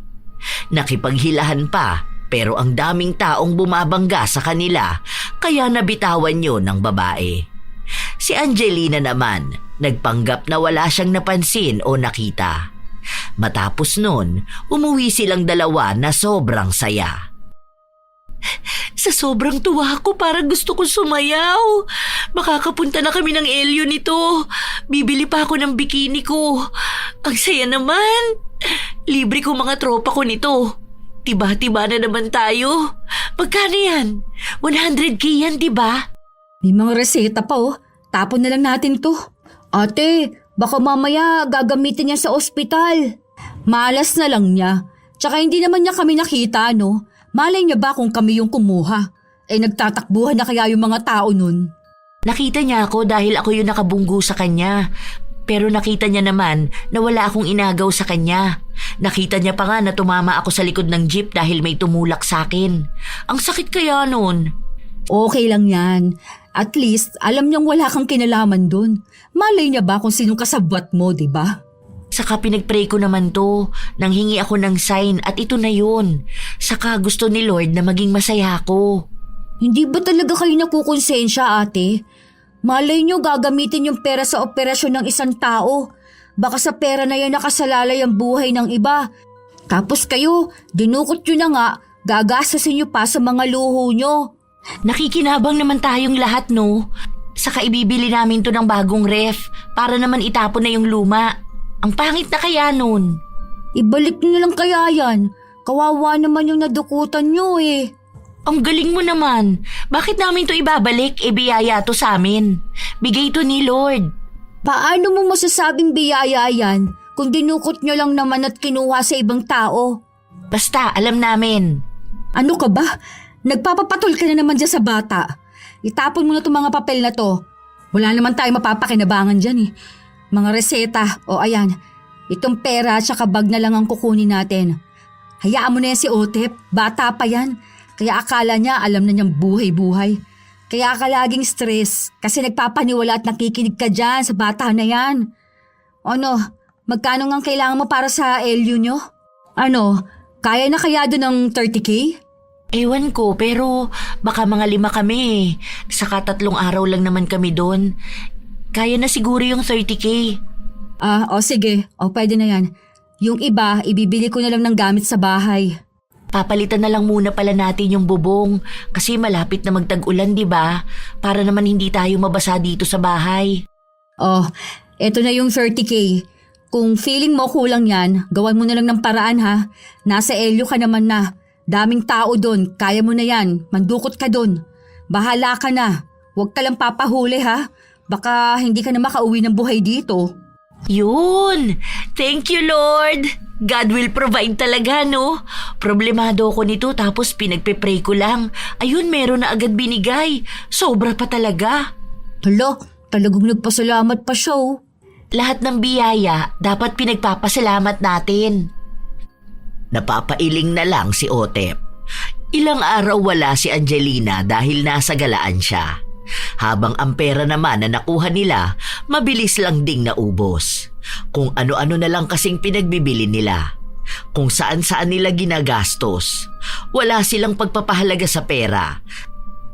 Nakipaghilahan pa, pero ang daming taong bumabangga sa kanila, kaya nabitawan yun ng babae. Si Angelina naman, nagpanggap na wala siyang napansin o nakita. Matapos nun, umuwi silang dalawa na sobrang saya. Sa sobrang tuwa ko, parang gusto kong sumayaw. Makakapunta na kami ng LU nito. Bibili pa ako ng bikini ko. Ang saya naman. Libre ko mga tropa ko nito. Tiba-tiba na naman tayo. Magkano yan? 100K yan, diba? May mga reseta pa oh. Tapon na lang natin to. Ate, baka mamaya gagamitin niya sa ospital. Malas na lang niya. Tsaka hindi naman niya kami nakita, no? Malay niya ba kung kami yung kumuha? Nagtatakbuhan na kaya yung mga tao nun? Nakita niya ako dahil ako yung nakabunggo sa kanya. Pero nakita niya naman na wala akong inagaw sa kanya. Nakita niya pa nga na tumama ako sa likod ng jeep dahil may tumulak sa akin. Ang sakit kaya nun. Okay lang yan. At least, alam niyang wala kang kinalaman dun. Malay niya ba kung sinong kasabwat mo, di ba? Saka pinagpray ko naman to. Nanghingi ako ng sign at ito na yun. Saka gusto ni Lord na maging masaya ako. Hindi ba talaga kayo nakukonsensya, ate? Malay niyo gagamitin yung pera sa operasyon ng isang tao. Baka sa pera na yan nakasalalay ang buhay ng iba. Tapos kayo, dinukot nyo na nga, gagastasin nyo pa sa mga luho nyo. Nakikinabang naman tayong lahat, no? Saka ibibili namin to ng bagong ref para naman itapon na yung luma. Ang pangit na kaya nun. Ibalik nyo na lang kaya yan. Kawawa naman yung nadukutan nyo eh. Ang galing mo naman. Bakit namin to ibabalik? Biyaya to sa amin. Bigay to ni Lord. Paano mo masasabing biyaya yan kung dinukot nyo lang naman at kinuha sa ibang tao? Basta, alam namin. Ano ka ba? Nagpapapatol ka na naman dyan sa bata. Itapon mo na itong mga papel na to. Wala naman tayo mapapakinabangan dyan eh. Mga reseta, o ayan, itong pera at saka bag na lang ang kukunin natin. Hayaan mo na yan si Otep, bata pa yan. Kaya akala niya alam na niyang buhay-buhay. Kaya ka laging stress kasi nagpapaniwala at nakikinig ka dyan sa bata na yan. Ano, magkano nga kailangan mo para sa LU nyo? Ano, Kaya na kaya doon ng 30K? Ewan ko, pero baka mga 5 kami. Saka 3 araw lang naman kami doon. Kaya na siguro yung 30K. Sige. Pwede na yan. Yung iba, ibibili ko na lang ng gamit sa bahay. Papalitan na lang muna pala natin yung bubong kasi malapit na magtag-ulan, di ba? Para naman hindi tayo mabasa dito sa bahay. Eto na yung 30K. Kung feeling mo kulang yan, gawan mo na lang ng paraan ha. Nasa Elyo ka naman na. Daming tao doon, kaya mo na yan. Mandukot ka doon. Bahala ka na. Huwag ka lang papahuli ha. Baka hindi ka na makauwi ng buhay dito. Yun! Thank you, Lord! God will provide talaga, no? Problemado ako nito tapos pinagpe-pray ko lang. Ayun, meron na agad binigay. Sobra pa talaga. Hala, talagang nagpasalamat pa siya oh. Lahat ng biyaya dapat pinagpapasalamat natin. Napapailing na lang si Otep. Ilang araw wala si Angelina dahil nasa galaan siya. Habang ang pera naman na nakuha nila, mabilis lang ding naubos. Kung ano-ano na lang kasing pinagbibili nila. Kung saan-saan nila ginagastos. Wala silang pagpapahalaga sa pera.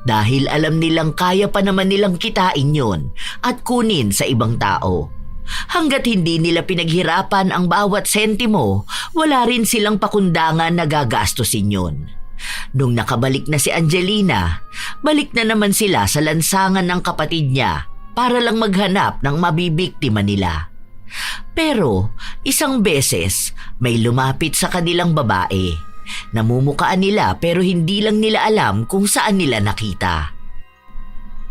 Dahil alam nilang kaya pa naman nilang kitain yon at kunin sa ibang tao. Hanggat hindi nila pinaghirapan ang bawat sentimo, wala rin silang pakundangan na gagastusin yun. Nung nakabalik na si Angelina, balik na naman sila sa lansangan ng kapatid niya para lang maghanap ng mabibiktima nila. Pero isang beses may lumapit sa kanilang babae. Namumukaan nila pero hindi lang nila alam kung saan nila nakita.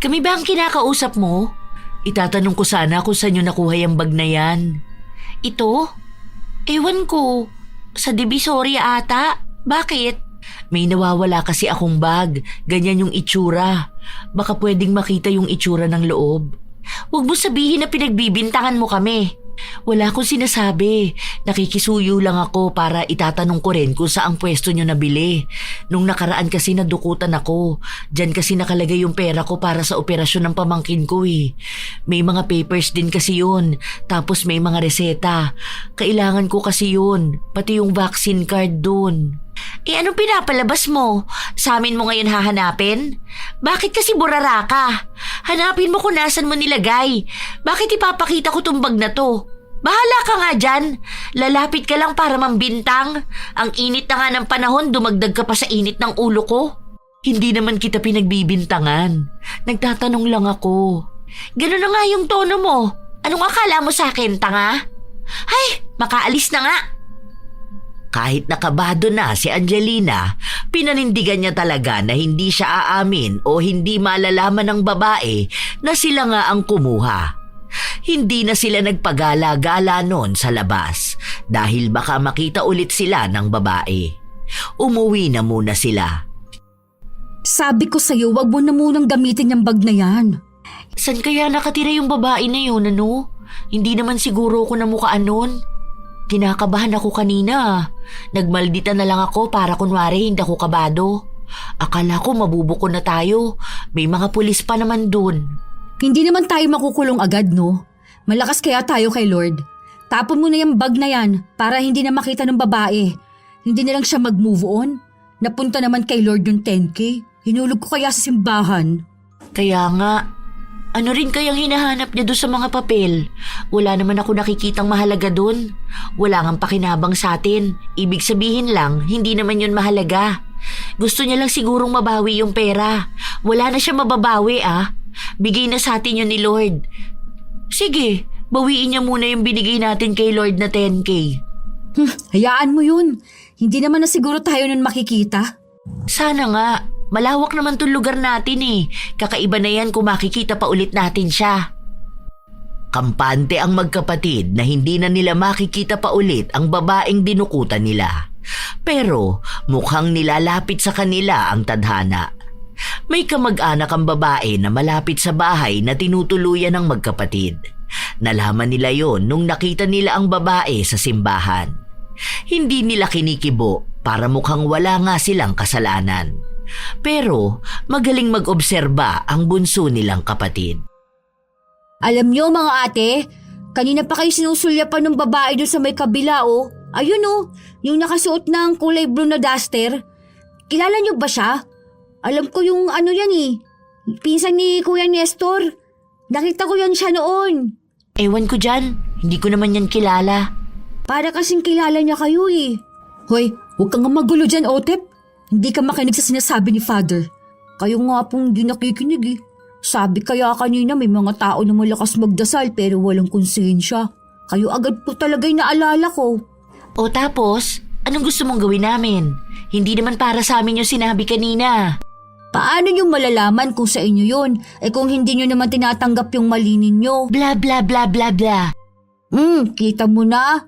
Kami ba ang kinakausap mo? Itatanong ko sana kung saan nyo nakuha yung bag na yan. Ito? Ewan ko. Sa Divisoria ata. Bakit? May nawawala kasi akong bag. Ganyan yung itsura. Baka pwedeng makita yung itsura ng loob. Huwag mo sabihin na pinagbibintangan mo kami. Wala akong sinasabi. Nakikisuyo lang ako para itatanong ko rin kung saang pwesto nyo nabili. Nung nakaraan kasi nadukutan ako. Diyan kasi nakalagay yung pera ko para sa operasyon ng pamangkin ko eh. May mga papers din kasi yun. Tapos may mga reseta. Kailangan ko kasi yun. Pati yung vaccine card dun. Anong pinapalabas mo? Sa amin mo ngayon hahanapin? Bakit kasi burara ka? Hanapin mo kung nasan mo nilagay. Bakit ipapakita ko tong bag na to? Bahala ka nga dyan. Lalapit ka lang para mambintang. Ang init na nga ng panahon, dumagdag ka pa sa init ng ulo ko. Hindi naman kita pinagbibintangan. Nagtatanong lang ako. Ganun na nga yung tono mo. Anong akala mo sa akin, tanga? Ay, makaalis na nga. Kahit nakabado na si Angelina, pinanindigan niya talaga na hindi siya aamin o hindi malalaman ng babae na sila nga ang kumuha. Hindi na sila nagpagala-gala noon sa labas dahil baka makita ulit sila ng babae. Umuwi na muna sila. Sabi ko sa'yo, wag mo na munang gamitin yung bag na yan. San kaya nakatira yung babae na yun, ano? Hindi naman siguro ako namukhaan noon. Kinakabahan ako kanina. Nagmaldita na lang ako para kunwari hindi ako kabado. Akala ko mabubuko na tayo. May mga pulis pa naman dun. Hindi naman tayo makukulong agad, no? Malakas kaya tayo kay Lord. Tapon mo na yung bag na yan para hindi na makita ng babae. Hindi na lang siya mag-move on. Napunta naman kay Lord yung 10K. Hinulog ko kaya sa simbahan. Kaya nga, ano rin kayang hinahanap niya doon sa mga papel? Wala naman ako nakikitang mahalaga doon. Wala ngang pakinabang sa atin. Ibig sabihin lang, hindi naman yun mahalaga. Gusto niya lang sigurong mabawi yung pera. Wala na siya mababawi Bigay na sa atin yun ni Lord. Sige, bawiin niya muna yung binigay natin kay Lord na 10K. Hayaan mo yun. Hindi naman na siguro tayo nun makikita. Sana nga. Malawak naman tong lugar natin eh. Kakaiba na yan kung makikita pa ulit natin siya. Kampante ang magkapatid na hindi na nila makikita pa ulit ang babaeng dinukutan nila. Pero mukhang nilalapit sa kanila ang tadhana. May kamag-anak ang babae na malapit sa bahay na tinutuluyan ng magkapatid. Nalaman nila yon nung nakita nila ang babae sa simbahan. Hindi nila kinikibo para mukhang wala nga silang kasalanan. Pero magaling mag-obserba ang bunso nilang kapatid. Alam niyo mga ate, kanina pa kayo sinusulyapan ng babae doon sa may kabila Ayun oh, yung nakasuot ng kulay blue na duster. Kilala niyo ba siya? Alam ko yung ano yan eh. Pinsan ni Kuya Nestor. Nakita ko yan siya noon. Ewan ko dyan, hindi ko naman yan kilala. Para kasing kilala niya kayo eh. Hoy, huwag kang magulo dyan, Otep. Hindi ka makinig sa sinasabi ni Father. Kayo nga pong di nakikinig eh. Sabi kaya kanina may mga tao na malakas magdasal pero walang konsensya. Kayo agad po talaga'y naalala ko. O tapos, anong gusto mong gawin namin? Hindi naman para sa amin yung sinabi kanina. Paano niyo malalaman kung sa inyo yun? Kung hindi niyo naman tinatanggap yung mali ninyo. Bla bla bla bla bla. Kita mo na.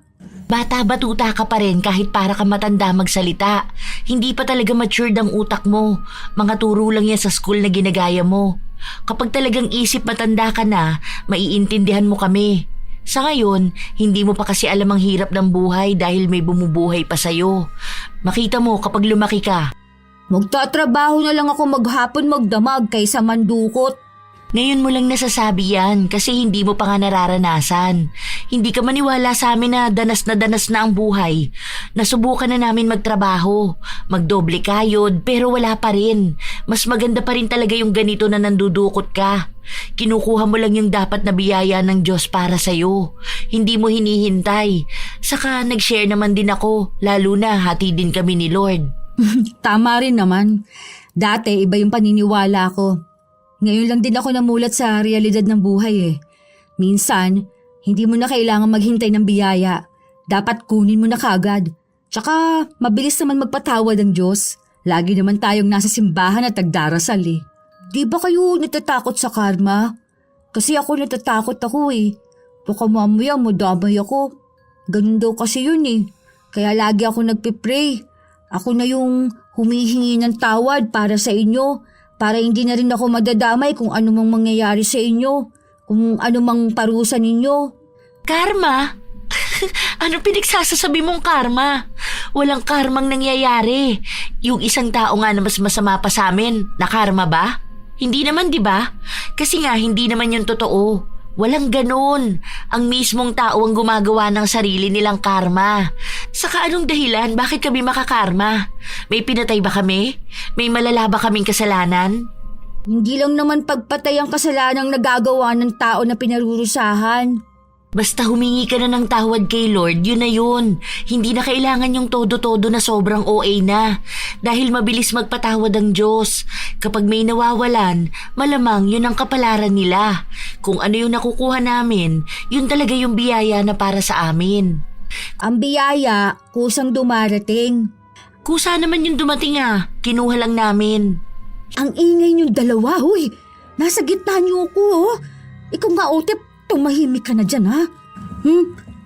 Bata-batuta ka pa rin kahit para ka matanda magsalita. Hindi pa talaga matured ang utak mo. Mga turo lang yan sa school na ginagaya mo. Kapag talagang isip matanda ka na, maiintindihan mo kami. Sa ngayon, hindi mo pa kasi alam ang hirap ng buhay dahil may bumubuhay pa sa'yo. Makita mo kapag lumaki ka. Magtatrabaho na lang ako maghapon magdamag kaysa mandukot. Ngayon mo lang nasasabi yan kasi hindi mo pa nga nararanasan. Hindi ka maniwala sa amin na danas na ang buhay. Nasubukan na namin magtrabaho, magdoble kayod pero wala pa rin. Mas maganda pa rin talaga yung ganito na nandudukot ka. Kinukuha mo lang yung dapat na biyaya ng Diyos para sa'yo. Hindi mo hinihintay. Saka nag-share naman din ako, lalo na hati din kami ni Lord. Tama rin naman. Dati iba yung paniniwala ko. Ngayon lang din ako namulat sa realidad ng buhay eh. Minsan, hindi mo na kailangan maghintay ng biyaya. Dapat kunin mo na kagad. Tsaka mabilis naman magpatawad ang Diyos. Lagi naman tayong nasa simbahan at nagdarasal eh. Di ba kayo natatakot sa karma? Kasi ako natatakot ako eh. Baka mamaya madamay ako. Ganun daw kasi yun eh. Kaya lagi ako nagpipray. Ako na yung humihingi ng tawad para sa inyo. Para hindi na rin ako madadamay kung ano mang mangyayari sa inyo. Kung ano mang parusa ninyo. Karma? Ano pinagsasasabi mong karma? Walang karmang nangyayari. Yung isang tao nga na mas masama pa sa amin, na karma ba? Hindi naman, di ba? Kasi nga, hindi naman yung totoo. Walang ganon. Ang mismong tao ang gumagawa ng sarili nilang karma. Saka anong dahilan? Bakit kami makakarma? May pinatay ba kami? May malala ba kaming kasalanan? Hindi lang naman pagpatay ang kasalanang nagagawa ng tao na pinarurusahan. Basta humingi ka na ng tawad kay Lord, yun na yun. Hindi na kailangan yung todo-todo na sobrang OA na. Dahil mabilis magpatawad ang Diyos. Kapag may nawawalan, malamang yun ang kapalaran nila. Kung ano yung nakukuha namin, yun talaga yung biyaya na para sa amin. Ang biyaya, kusang dumarating. Kusa naman yung dumating kinuha lang namin. Ang ingay niyong dalawa, huy. Nasa gitna niyo ako, oh. Ikaw nga, Otep, tumahimik ka na dyan, ha?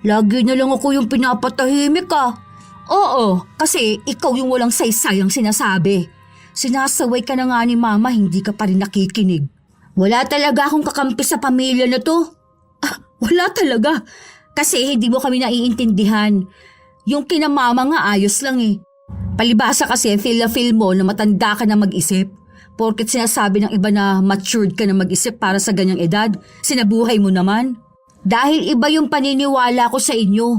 Lagi na lang ako yung pinapatahimik, Oo, kasi ikaw yung walang saysayang sinasabi. Sinasaway ka na nga ni Mama, hindi ka pa rin nakikinig. Wala talaga akong kakampi sa pamilya na to. Wala talaga. Kasi hindi mo kami naiintindihan. Yung kina Mama nga ayos lang eh. Palibasa kasi feel na feel mo na matanda ka na mag-isip. Porket sinasabi ng iba na matured ka na mag-isip para sa ganyang edad, sinabuhay mo naman. Dahil iba yung paniniwala ko sa inyo.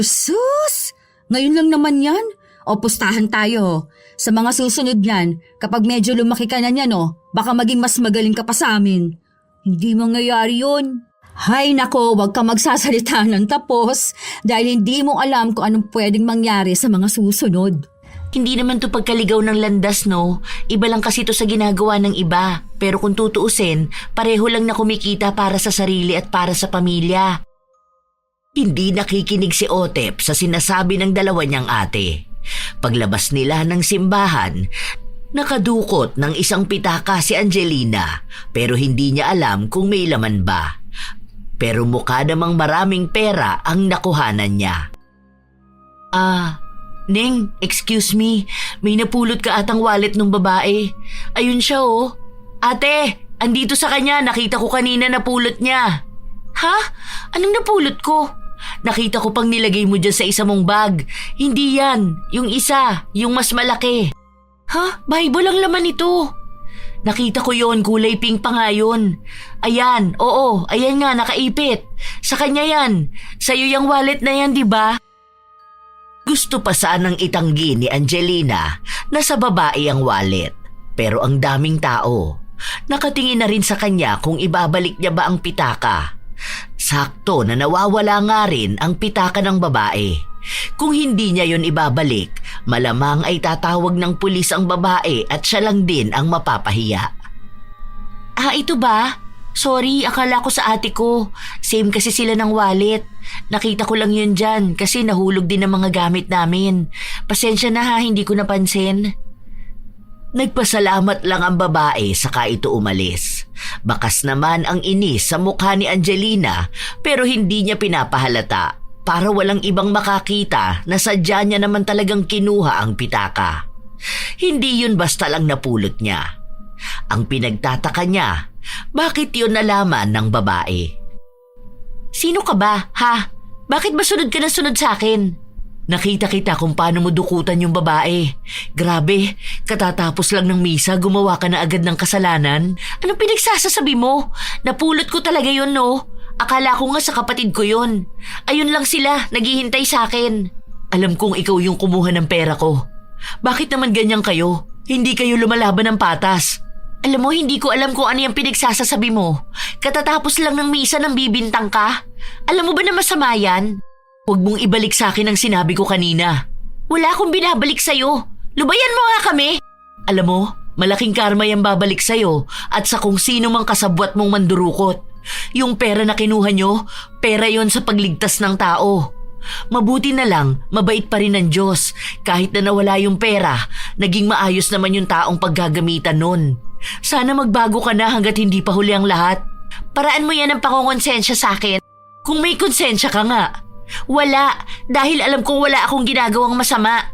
Sus! Ngayon lang naman yan. O pustahan tayo. Sa mga susunod niyan, kapag medyo lumaki ka na niyan, baka maging mas magaling ka pa sa amin. Hindi mangyayari yun. Hay nako, wag ka magsasalita ng tapos dahil hindi mo alam kung anong pwedeng mangyari sa mga susunod. Hindi naman to pagkaligaw ng landas, no? Iba lang kasi to sa ginagawa ng iba. Pero kung tutuusin, pareho lang na kumikita para sa sarili at para sa pamilya. Hindi nakikinig si Otep sa sinasabi ng dalawa niyang ate. Paglabas nila ng simbahan, nakadukot ng isang pitaka si Angelina pero hindi niya alam kung may laman ba. Pero mukha namang maraming pera ang nakuhanan niya. Ning, excuse me, may napulot ka atang wallet ng babae. Ayun siya oh. Ate, andito sa kanya, nakita ko kanina napulot niya. Ha? Anong napulot ko? Nakita ko pang nilagay mo dyan sa isa mong bag. Hindi yan, yung isa, yung mas malaki. Ha? Bible ang laman ito. Nakita ko yon, kulay pink pa nga yun. Ayan, oo, ayan nga, nakaipit. Sa kanya yan. Sa'yo yung wallet na yan, di ba? Gusto pa sanang itanggi ni Angelina na sa babae ang wallet. Pero ang daming tao, nakatingin na rin sa kanya kung ibabalik niya ba ang pitaka. Sakto na nawawala nga rin ang pitaka ng babae. Kung hindi niya yon ibabalik, malamang ay tatawag ng pulis ang babae at siya lang din ang mapapahiya. Ito ba? Sorry, akala ko sa ate ko. Same kasi sila ng wallet. Nakita ko lang yun dyan kasi nahulog din ang mga gamit namin. Pasensya na ha, hindi ko napansin. Nagpasalamat lang ang babae saka ito umalis. Bakas naman ang inis sa mukha ni Angelina pero hindi niya pinapahalata para walang ibang makakita na sadya niya naman talagang kinuha ang pitaka. Hindi yun basta lang napulot niya. Ang pinagtataka niya, bakit yun nalaman ng babae? Sino ka ba, ha? Bakit ba sunod ka na sunod sa akin? Nakita kita kung paano mo dukutan yung babae. Grabe, katatapos lang ng misa, gumawa ka na agad ng kasalanan. Anong pinagsasasabi mo? Napulot ko talaga yun, no? Akala ko nga sa kapatid ko yun. Ayun lang sila, naghihintay sa akin. Alam kong ikaw yung kumuha ng pera ko. Bakit naman ganyan kayo? Hindi kayo lumalaban ng patas. Alam mo, hindi ko alam kung ano yung pinagsasasabi mo. Katatapos lang ng misa nang bibintang ka. Alam mo ba na masama yan? Huwag mong ibalik sa akin ang sinabi ko kanina. Wala akong binabalik sa'yo. Lubayan mo nga kami. Alam mo, malaking karma yung babalik sa'yo at sa kung sino mang kasabwat mong mandurukot. Yung pera na kinuha nyo, pera yon sa pagligtas ng tao. Mabuti na lang, mabait pa rin ang Diyos. Kahit na nawala yung pera, naging maayos naman yung taong paggagamitan nun. Sana magbago ka na hanggat hindi pa huli ang lahat. Paraan mo yan ang pangongonsensya sa akin. Kung may konsensya ka nga. Wala, dahil alam kong wala akong ginagawang masama.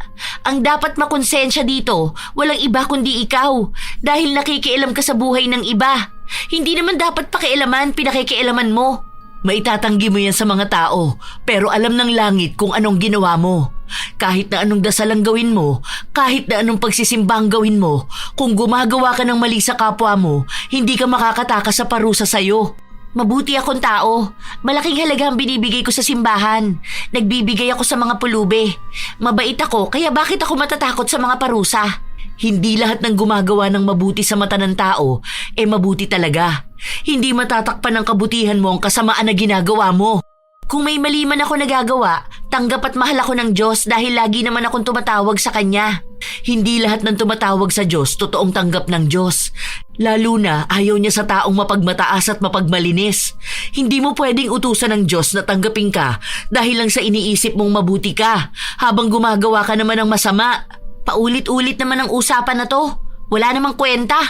Ang dapat makonsensya dito, walang iba kundi ikaw. Dahil nakikialam ka sa buhay ng iba. Hindi naman dapat pakialaman, pinakikialaman mo. Maitatanggi mo yan sa mga tao, pero alam ng langit kung anong ginawa mo. Kahit na anong dasal ang gawin mo, kahit na anong pagsisimbang gawin mo, kung gumagawa ka ng mali sa kapwa mo, hindi ka makakatakas sa parusa sa'yo. Mabuti akong tao. Malaking halaga ang binibigay ko sa simbahan. Nagbibigay ako sa mga pulube. Mabait ako, kaya bakit ako matatakot sa mga parusa? Hindi lahat ng gumagawa ng mabuti sa mata ng tao, mabuti talaga. Hindi matatakpan ng kabutihan mo ang kasamaan na ginagawa mo. Kung may mali man ako nagagawa, tanggap at mahal ako ng Diyos dahil lagi naman akong tumatawag sa Kanya. Hindi lahat ng tumatawag sa Diyos totoong tanggap ng Diyos. Lalo na ayaw niya sa taong mapagmataas at mapagmalinis. Hindi mo pwedeng utusan ng Diyos na tanggapin ka dahil lang sa iniisip mong mabuti ka habang gumagawa ka naman ng masama. Paulit-ulit naman ang usapan na to. Wala namang kwenta.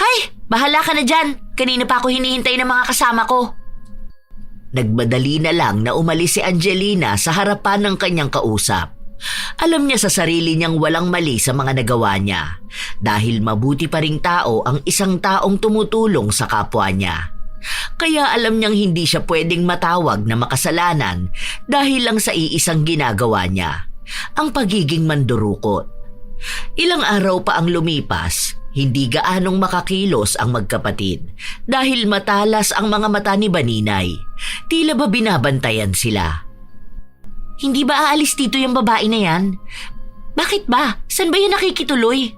Hay, bahala ka na dyan. Kanina pa ako hinihintay ng mga kasama ko. Nagmadali na lang na umalis si Angelina sa harapan ng kanyang kausap. Alam niya sa sarili niyang walang mali sa mga nagawa niya dahil mabuti pa ring tao ang isang taong tumutulong sa kapwa niya. Kaya alam niyang hindi siya pwedeng matawag na makasalanan dahil lang sa iisang ginagawa niya, ang pagiging mandurukot. Ilang araw pa ang lumipas, hindi gaanong makakilos ang magkapatid dahil matalas ang mga mata ni Baninay. Tila ba binabantayan sila? Hindi ba aalis dito yung babae na yan? Bakit ba? Saan ba yan nakikituloy?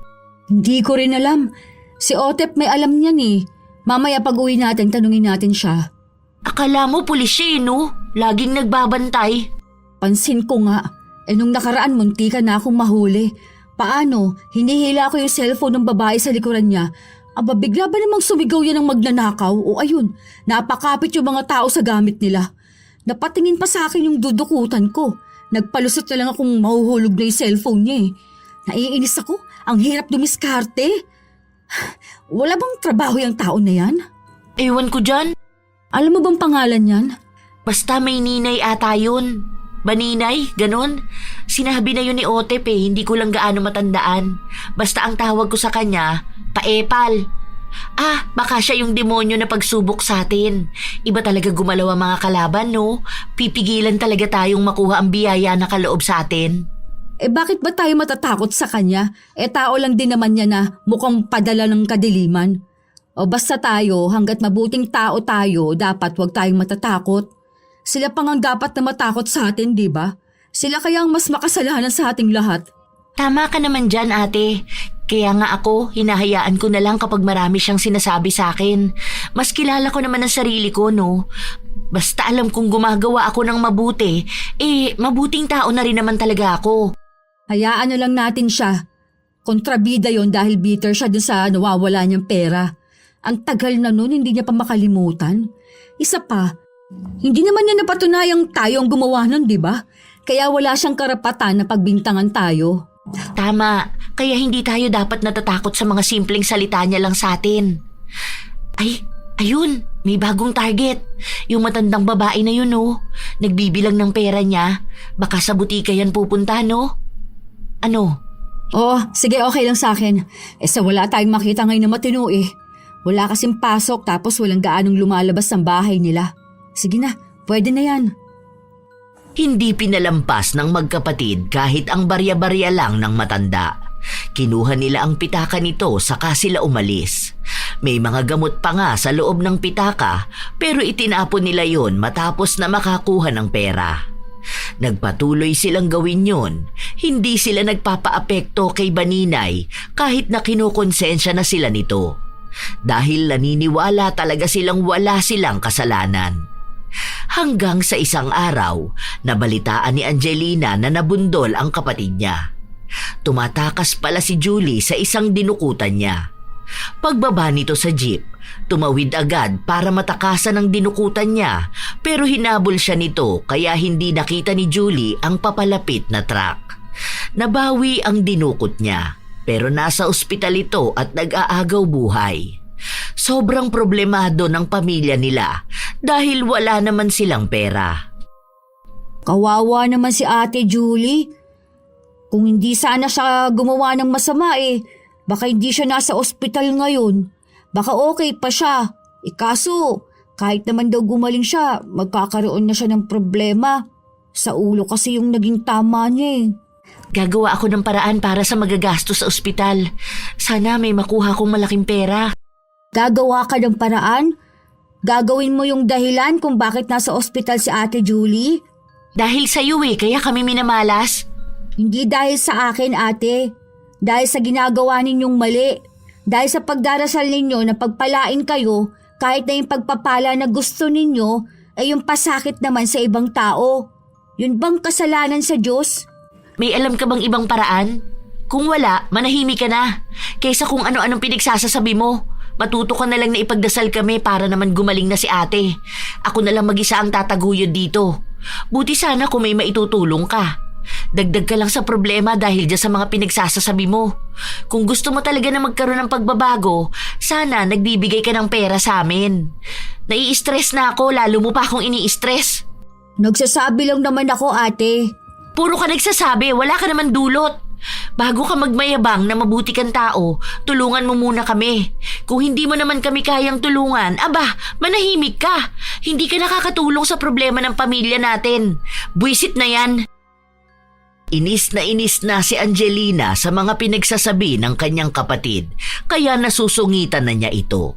Hindi ko rin alam. Si Otep may alam niyan eh. Mamaya pag-uwi natin, tanungin natin siya. Akala mo pulis siya no? Laging nagbabantay. Pansin ko nga. Nung nakaraan munti ka na akong mahuli. Paano? Hinihila ko yung cellphone ng babae sa likuran niya. Aba, bigla ba namang sumigaw yan ng magnanakaw? O ayun, napakapit yung mga tao sa gamit nila. Napatingin pa sa akin yung dudukutan ko. Nagpalusot na lang akong mahuhulog na yung cellphone niya eh. Naiinis ako. Ang hirap dumiskarte. Wala bang trabaho yung tao na yan? Ewan ko dyan. Alam mo bang pangalan yan? Basta may Ninay ata yun. Baninay, ganon. Sinabi na yun ni Otep hindi ko lang gaano matandaan. Basta ang tawag ko sa kanya, Paepal. Baka siya yung demonyo na pagsubok sa atin. Iba talaga gumalaw ang mga kalaban, no? Pipigilan talaga tayong makuha ang biyaya na kaloob sa atin. Bakit ba tayo matatakot sa kanya? Tao lang din naman niya na mukhang padala ng kadiliman. O basta tayo, hanggat mabuting tao tayo, dapat wag tayong matatakot. Sila pang ang dapat na matakot sa atin, di ba? Sila kaya ang mas makasalanan sa ating lahat. Tama ka naman dyan, ate. Kaya nga ako, hinahayaan ko na lang kapag marami siyang sinasabi sa akin. Mas kilala ko naman ang sarili ko, no? Basta alam kong gumagawa ako ng mabuti, mabuting tao na rin naman talaga ako. Hayaan na lang natin siya. Kontrabida yon dahil bitter siya dun sa nawawala niyang pera. Ang tagal na nun, hindi niya pa makalimutan. Isa pa, hindi naman niya napatunayang tayo ang gumawa nun, di ba? Kaya wala siyang karapatan na pagbintangan tayo. Tama, kaya hindi tayo dapat natatakot sa mga simpleng salita niya lang sa atin. Ay, ayun, may bagong target. Yung matandang babae na yun, no? Nagbibilang ng pera niya. Baka sa butika yan pupunta, no? Ano? Oo, sige, okay lang sa akin. Sa wala tayong makita ngayon na matino eh. Wala kasing pasok tapos walang gaanong lumalabas ng bahay nila. Sige na, pwede na yan. Hindi pinalampas ng magkapatid kahit ang barya-barya lang ng matanda. Kinuha nila ang pitaka nito saka sila umalis. May mga gamot pa nga sa loob ng pitaka pero itinapon nila yon matapos na makakuha ng pera. Nagpatuloy silang gawin yon. Hindi sila nagpapaapekto kay Baninay kahit na kinukonsensya na sila nito. Dahil naniniwala talaga silang wala silang kasalanan. Hanggang sa isang araw, nabalitaan ni Angelina na nabundol ang kapatid niya. Tumatakas pala si Julie sa isang dinukutan niya. Pagbaba nito sa jeep, tumawid agad para matakasan ang dinukutan niya pero hinabol siya nito kaya hindi nakita ni Julie ang papalapit na truck. Nabawi ang dinukot niya pero nasa ospital ito at nag-aagaw buhay. Sobrang problemado ng pamilya nila dahil wala naman silang pera. Kawawa naman si Ate Julie. Kung hindi sana siya gumawa ng masama baka hindi siya nasa ospital ngayon. Baka okay pa siya. Kaso, kahit naman daw gumaling siya, magkakaroon na siya ng problema. Sa ulo kasi yung naging tama niya Gagawa ako ng paraan para sa magagastos sa ospital. Sana may makuha kong malaking pera. Gagawa ka ng paraan? Gagawin mo yung dahilan kung bakit nasa ospital si Ate Julie? Dahil sa iyo kaya kami minamalas. Hindi dahil sa akin, ate. Dahil sa ginagawa ninyong mali. Dahil sa pagdarasal ninyo na pagpalain kayo kahit na yung pagpapala na gusto ninyo ay yung pasakit naman sa ibang tao. Yun bang kasalanan sa Diyos? May alam ka bang ibang paraan? Kung wala, manahimik ka na. Kaysa kung ano-anong pinagsasasabi mo. Matuto ka na lang na ipagdasal kami para naman gumaling na si ate. Ako na lang mag-isa ang tataguyod dito. Buti sana kung may maitutulong ka. Dagdag ka lang sa problema dahil dyan sa mga pinagsasasabi mo. Kung gusto mo talaga na magkaroon ng pagbabago, sana nagbibigay ka ng pera sa amin. Nai-stress na ako, lalo mo pa akong ini-stress. Nagsasabi lang naman ako, ate. Puro ka nagsasabi, wala ka naman dulot. Bago ka magmayabang na mabuti kang tao, tulungan mo muna kami. Kung hindi mo naman kami kayang tulungan, manahimik ka. Hindi ka nakakatulong sa problema ng pamilya natin. Buwisit na yan. Inis na si Angelina sa mga pinagsasabi ng kanyang kapatid, kaya nasusungitan na niya ito.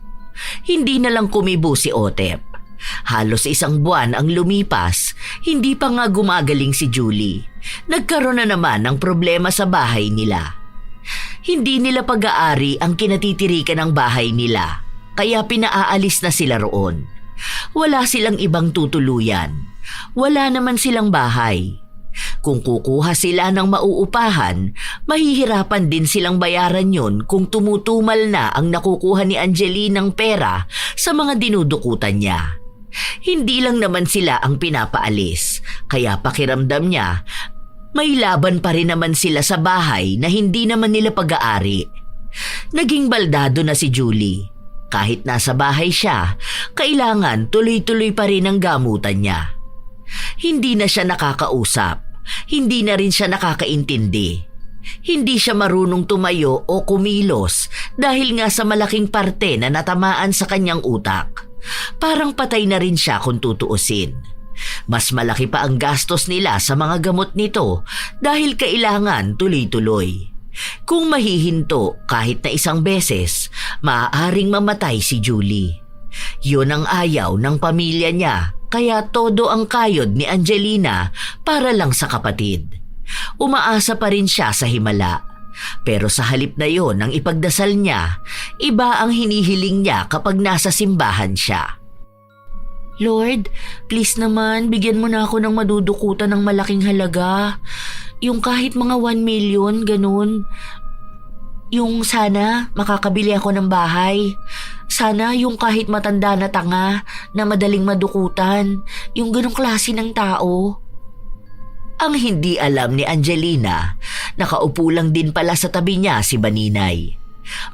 Hindi na lang kumibo si Otep. Halos 1 buwan ang lumipas, hindi pa nga gumagaling si Julie. Nagkaroon na naman ng problema sa bahay nila. Hindi nila pag-aari ang kinatitirikan ng bahay nila, kaya pinaalis na sila roon. Wala silang ibang tutuluyan. Wala naman silang bahay. Kung kukuha sila ng mauupahan, mahihirapan din silang bayaran yon kung tumutumal na ang nakukuha ni Angeline ng pera sa mga dinudukutan niya. Hindi lang naman sila ang pinapaalis, kaya pakiramdam niya, may laban pa rin naman sila sa bahay na hindi naman nila pag-aari. Naging baldado na si Julie. Kahit nasa bahay siya, kailangan tuloy-tuloy pa rin ang gamutan niya. Hindi na siya nakakausap, hindi na rin siya nakakaintindi. Hindi siya marunong tumayo o kumilos dahil nga sa malaking parte na natamaan sa kanyang utak. Parang patay na rin siya kung tutuusin. Mas malaki pa ang gastos nila sa mga gamot nito dahil kailangan tuloy-tuloy. Kung mahihinto kahit na 1 beses, maaaring mamatay si Julie. Yun ang ayaw ng pamilya niya kaya todo ang kayod ni Angelina para lang sa kapatid. Umaasa pa rin siya sa himala. Pero sa halip na yon ang ipagdasal niya, iba ang hinihiling niya kapag nasa simbahan siya. Lord, please naman, bigyan mo na ako ng madudukutan ng malaking halaga. Yung kahit mga 1 million, ganun. Yung sana makakabili ako ng bahay. Sana yung kahit matanda na tanga na madaling madukutan. Yung ganong klase ng tao. Ang hindi alam ni Angelina, nakaupo lang din pala sa tabi niya si Baninay.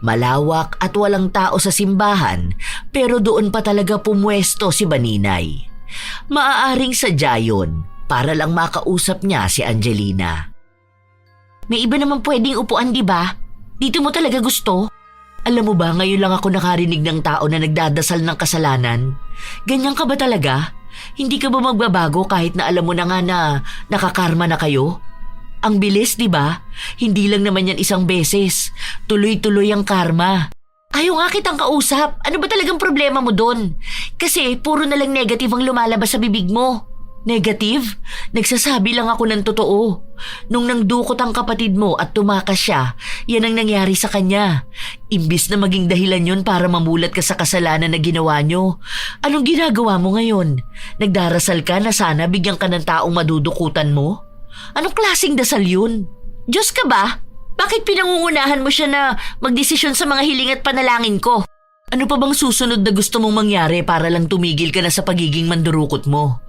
Malawak at walang tao sa simbahan, pero doon pa talaga pumwesto si Baninay. Maaaring sadya yun para lang makausap niya si Angelina. May iba naman pwedeng upuan, di ba? Dito mo talaga gusto? Alam mo ba, ngayon lang ako nakarinig ng tao na nagdadasal ng kasalanan. Ganyan ka ba talaga? Hindi ka ba magbabago kahit na alam mo na nga na nakakarma na kayo? Ang bilis, di ba? Hindi lang naman yan isang beses. Tuloy-tuloy ang karma. Ayaw nga kitang kausap. Ano ba talagang problema mo doon? Kasi puro na lang negative ang lumalabas sa bibig mo. Negative? Nagsasabi lang ako ng totoo. Nung nangdukot ang kapatid mo at tumakas siya, yan ang nangyari sa kanya. Imbis na maging dahilan yon para mamulat ka sa kasalanan na ginawa nyo. Anong ginagawa mo ngayon? Nagdarasal ka na sana bigyan ka ng taong madudukutan mo? Anong klaseng dasal yun? Diyos ka ba? Bakit pinangungunahan mo siya na magdesisyon sa mga hiling at panalangin ko? Ano pa bang susunod na gusto mong mangyari para lang tumigil ka na sa pagiging mandurukot mo?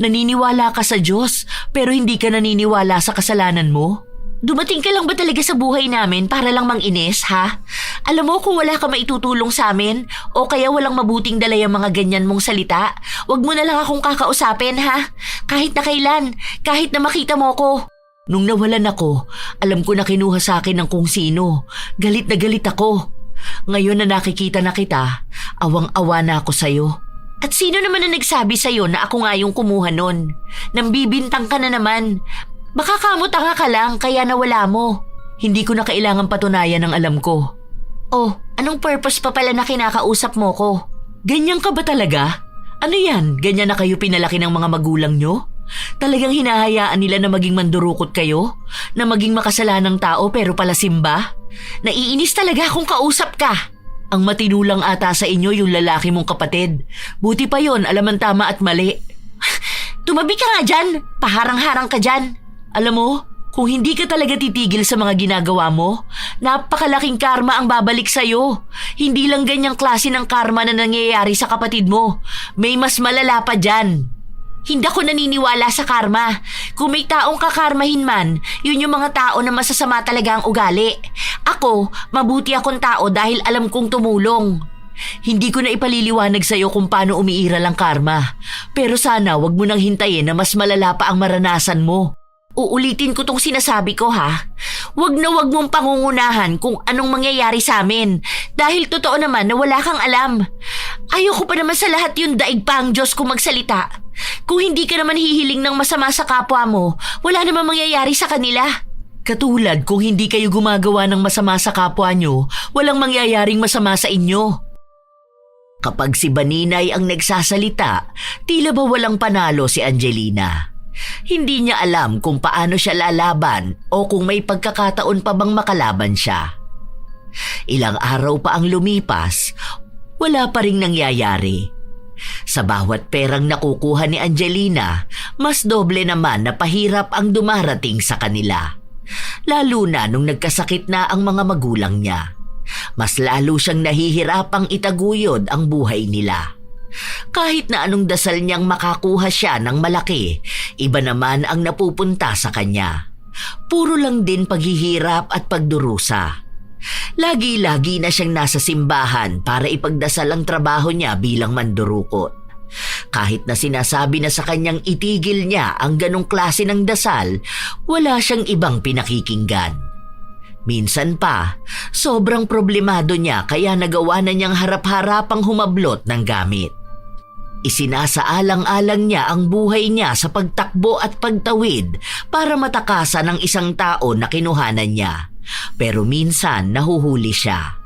Naniniwala ka sa Diyos pero hindi ka naniniwala sa kasalanan mo? Dumating ka lang ba talaga sa buhay namin para lang manginis, ha? Alam mo kung wala ka maitutulong sa amin o kaya walang mabuting dala yung mga ganyan mong salita, wag mo na lang akong kakausapin, ha? Kahit na kailan, kahit na makita mo ko. Nung nawalan ako, alam ko na kinuha sa akin ng kung sino. Galit na galit ako. Ngayon na nakikita na kita, awang-awa na ako sa'yo. At sino naman na nagsabi sa'yo na ako nga yung kumuha nun? Nambibintang ka na naman. Baka kamot-tanga ka lang kaya nawala mo. Hindi ko na kailangan patunayan ang alam ko. Oh, anong purpose pa pala na kinakausap mo ko? Ganyan ka ba talaga? Ano yan? Ganyan na kayo pinalaki ng mga magulang nyo? Talagang hinahayaan nila na maging mandurukot kayo? Na maging makasalanang tao pero pala simba? Naiinis talaga kung kausap ka. Ang matinulang ata sa inyo yung lalaki mong kapatid. Buti pa yon, alam ang tama at mali. Tumabi ka nga dyan. Paharang-harang ka dyan. Alam mo, kung hindi ka talaga titigil sa mga ginagawa mo, napakalaking karma ang babalik sa'yo. Hindi lang ganyang klase ng karma na nangyayari sa kapatid mo. May mas malala pa dyan. Hindi ako naniniwala sa karma. Kung may taong kakarmahin man, yun yung mga tao na masasama talaga ang ugali. Ako, mabuti akong tao dahil alam kong tumulong. Hindi ko na ipaliliwanag sa'yo kung paano umiiral ang karma. Pero sana wag mo nang hintayin na mas malala pa ang maranasan mo. Uulitin ko tong sinasabi ko, ha? Wag na wag mong pangungunahan kung anong mangyayari sa amin dahil totoo naman na wala kang alam. Ayoko pa naman sa lahat yung daig pa ang Diyos kung magsalita. Kung hindi ka naman hihiling ng masama sa kapwa mo, wala naman mangyayari sa kanila. Katulad kung hindi kayo gumagawa ng masama sa kapwa nyo, walang mangyayaring masama sa inyo. Kapag si Baninay ang nagsasalita, tila ba walang panalo si Angelina. Hindi niya alam kung paano siya lalaban o kung may pagkakataon pa bang makalaban siya. Ilang araw pa ang lumipas, wala pa ring nangyayari. Sa bawat perang nakukuha ni Angelina, mas doble naman na pahirap ang dumarating sa kanila. Lalo na nung nagkasakit na ang mga magulang niya. Mas lalo siyang nahihirapang itaguyod ang buhay nila. Kahit na anong dasal niyang makakuha siya ng malaki, iba naman ang napupunta sa kanya. Puro lang din paghihirap at pagdurusa. Lagi-lagi na siyang nasa simbahan para ipagdasal ang trabaho niya bilang mandurukot. Kahit na sinasabi na sa kanyang itigil niya ang ganong klase ng dasal, wala siyang ibang pinakikinggan. Minsan pa, sobrang problemado niya kaya nagawa na niyang harap-harapang humablot ng gamit. Isinasaalang-alang niya ang buhay niya sa pagtakbo at pagtawid para matakasan ng isang tao na kinuhanan niya. Pero minsan nahuhuli siya.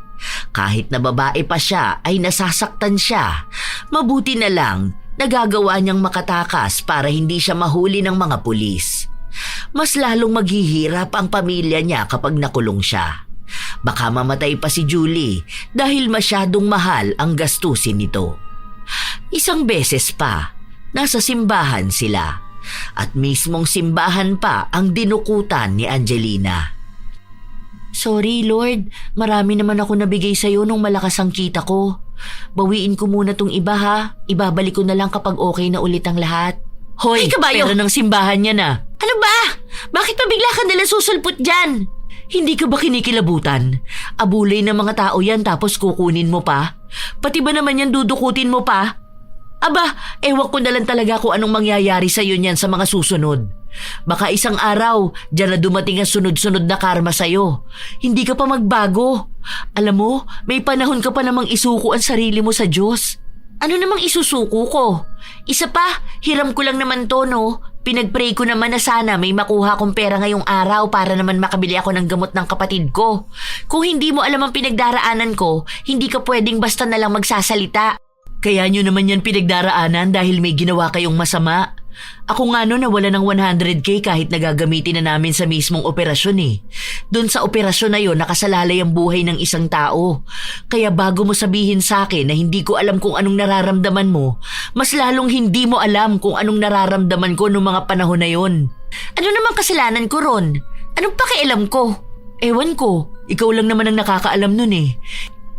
Kahit na babae pa siya ay nasasaktan siya. Mabuti na lang nagagawa niyang makatakas para hindi siya mahuli ng mga pulis. Mas lalong maghihirap ang pamilya niya kapag nakulong siya. Baka mamatay pa si Julie dahil masyadong mahal ang gastusin nito. Isang beses pa, nasa simbahan sila at mismong simbahan pa ang dinukutan ni Angelina. Sorry Lord, marami naman ako nabigay sa'yo nung malakas ang kita ko. Bawiin ko muna tong iba ha, ibabalik ko na lang kapag okay na ulit ang lahat. Hoy, pera ng simbahan yan ah. Ano ba? Bakit pa bigla ka nalang susulpot dyan? Hindi ka ba kinikilabutan? Abulay ng mga tao yan tapos kukunin mo pa? Pati ba naman yan dudukutin mo pa? Aba, ewan ko na lang talaga kung anong mangyayari sa'yo niyan sa mga susunod. Baka isang araw, dyan na dumating ang sunod-sunod na karma sa'yo. Hindi ka pa magbago. Alam mo, may panahon ka pa namang isuko ang sarili mo sa Diyos. Ano namang isusuko ko? Isa pa, hiram ko lang naman to no. Pinagpray ko naman na sana may makuha kong pera ngayong araw para naman makabili ako ng gamot ng kapatid ko. Kung hindi mo alam ang pinagdaraanan ko, hindi ka pwedeng basta na lang magsasalita. Kaya nyo naman yan pinagdaraanan dahil may ginawa kayong masama. Ako nga no nawala ng 100K kahit nagagamitin na namin sa mismong operasyon eh. Doon sa operasyon na yon nakasalalay ang buhay ng isang tao. Kaya bago mo sabihin sa akin na hindi ko alam kung anong nararamdaman mo, mas lalong hindi mo alam kung anong nararamdaman ko noong mga panahon na yon. Ano namang kasalanan ko ron? Anong pakialam ko? Ewan ko, ikaw lang naman ang nakakaalam nun eh.